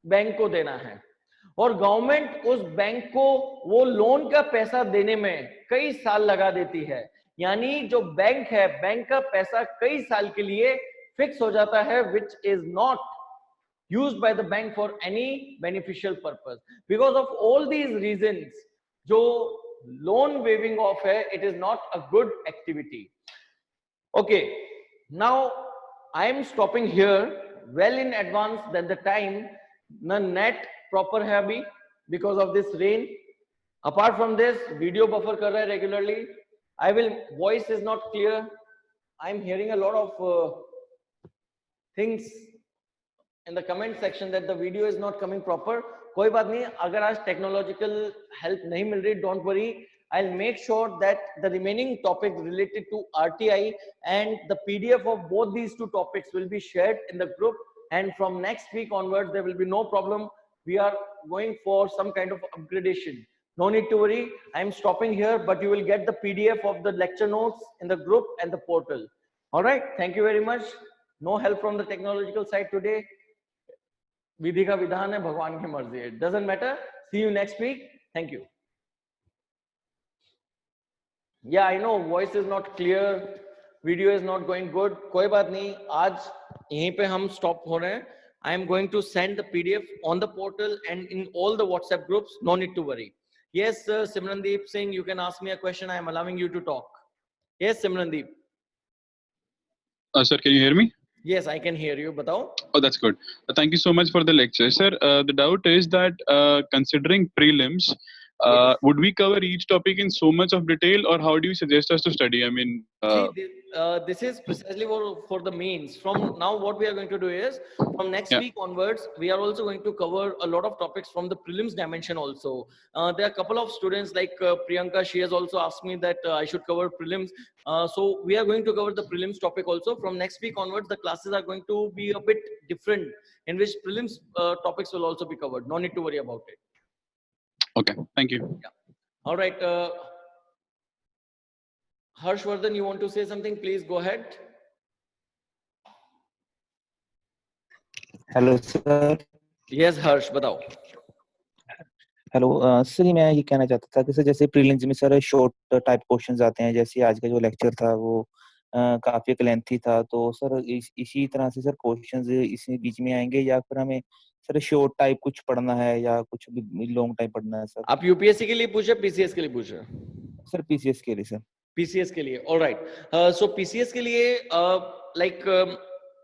बैंक को देना है, और गवर्नमेंट उस बैंक को वो लोन का पैसा देने में कई साल लगा देती है. यानी जो बैंक है, बैंक का पैसा कई साल के लिए फिक्स हो जाता है, which is not used by the bank for any beneficial purpose. Because of all these reasons, जो loan waiving off है, it is not a good activity. Okay, now I am stopping here well in advance than the time. The net proper है अभी because of this rain. Apart from this, video buffer कर रहा है regularly. Voice is not clear. I am hearing a lot of things in the comment section that the video is not coming proper. कोई बात नहीं, अगर आज technological help नहीं मिल रही, don't worry, I'll make sure that the remaining topics related to RTI and the PDF of both these two topics will be shared in the group, and from next week onwards there will be no problem. We are going for some kind of upgradation. No need to worry. I'm stopping here, but you will get the PDF of the lecture notes in the group and the portal. All right, thank you very much. No help from the technological side today. विधि का विधान है, भगवान की मर्जी है. Doesn't matter. See you next week. Thank you. Yeah, I know voice is not clear, video is not going good. कोई बात नहीं, आज यहीं पे हम stop हो रहे हैं. I am going to send the PDF on the portal and in all the WhatsApp groups. No need to worry. Yes, Simrandeep Singh, you can ask me a question. I am allowing you to talk. Yes, Simrandeep. Sir, can you hear me? Yes, I can hear you. Batao. Oh, that's good. Thank you so much for the lecture, sir. The doubt is that considering prelims, Yes. would we cover each topic in so much of detail, or how do you suggest us to study? I mean, See, this is precisely for the mains. From now, what we are going to do is, from next Yeah. week onwards, we are also going to cover a lot of topics from the prelims dimension also. There are a couple of students like Priyanka, she has also asked me that I should cover prelims. So we are going to cover the prelims topic also. From next week onwards, the classes are going to be a bit different, in which prelims topics will also be covered. No need to worry about it. okay, thank you. All right. Harshvardhan, you want to say something? Please go ahead. Hello sir. Yes, Harsh, बताओ. Hello sir, मैं ये कहना चाहता था कि sir जैसे prelims में sir short type questions आते हैं, जैसे आज का जो लेक्चर था वो काफी एक लेंथी था, तो सर इसी तरह से सर क्वेश्चंस इसी बीच में आएंगे, या फिर हमें सर शॉर्ट टाइप कुछ पढ़ना है या कुछ लॉन्ग टाइप पढ़ना है सर? आप यूपीएससी के लिए पूछे, पीसीएस के लिए पूछे? सर पीसीएस के लिए सर. पीसीएस के लिए. ऑलराइट. सो पीसीएस के लिए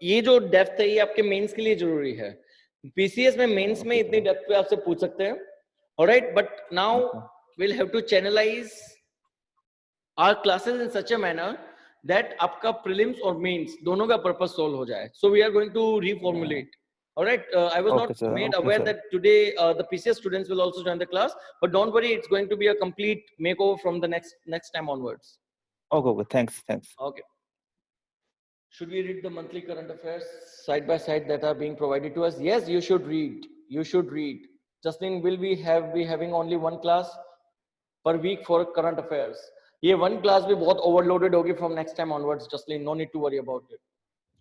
ये जो डेप्थ है ये आपके मेंस के लिए जरूरी है. पीसीएस में मेंस में इतनी डेप्थ पे आपसे पूछ सकते हैं. Alright, but now we'll have to channelize our classes in such a manner that आपका prelims और mains दोनों का purpose solve हो जाए. So we are going to reformulate. All right. I was Okay, not sir. made Okay, aware sir. that today the PCS students will also join the class, but don't worry, it's going to be a complete makeover from the next time onwards. Okay, thanks. Okay. Should we read the monthly current affairs side by side that are being provided to us? Yes, you should read. You should read. Justin, will we be having only one class per week for current affairs? ये one class भी बहुत overloaded होगी from next time onwards. Justin, no need to worry about it.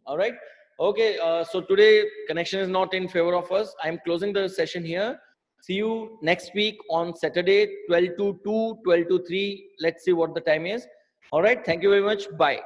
All right. Okay. So today connection is not in favor of us. I am closing the session here. See you next week on Saturday, 12 to 2, 12 to 3. Let's see what the time is. All right. Thank you very much. Bye.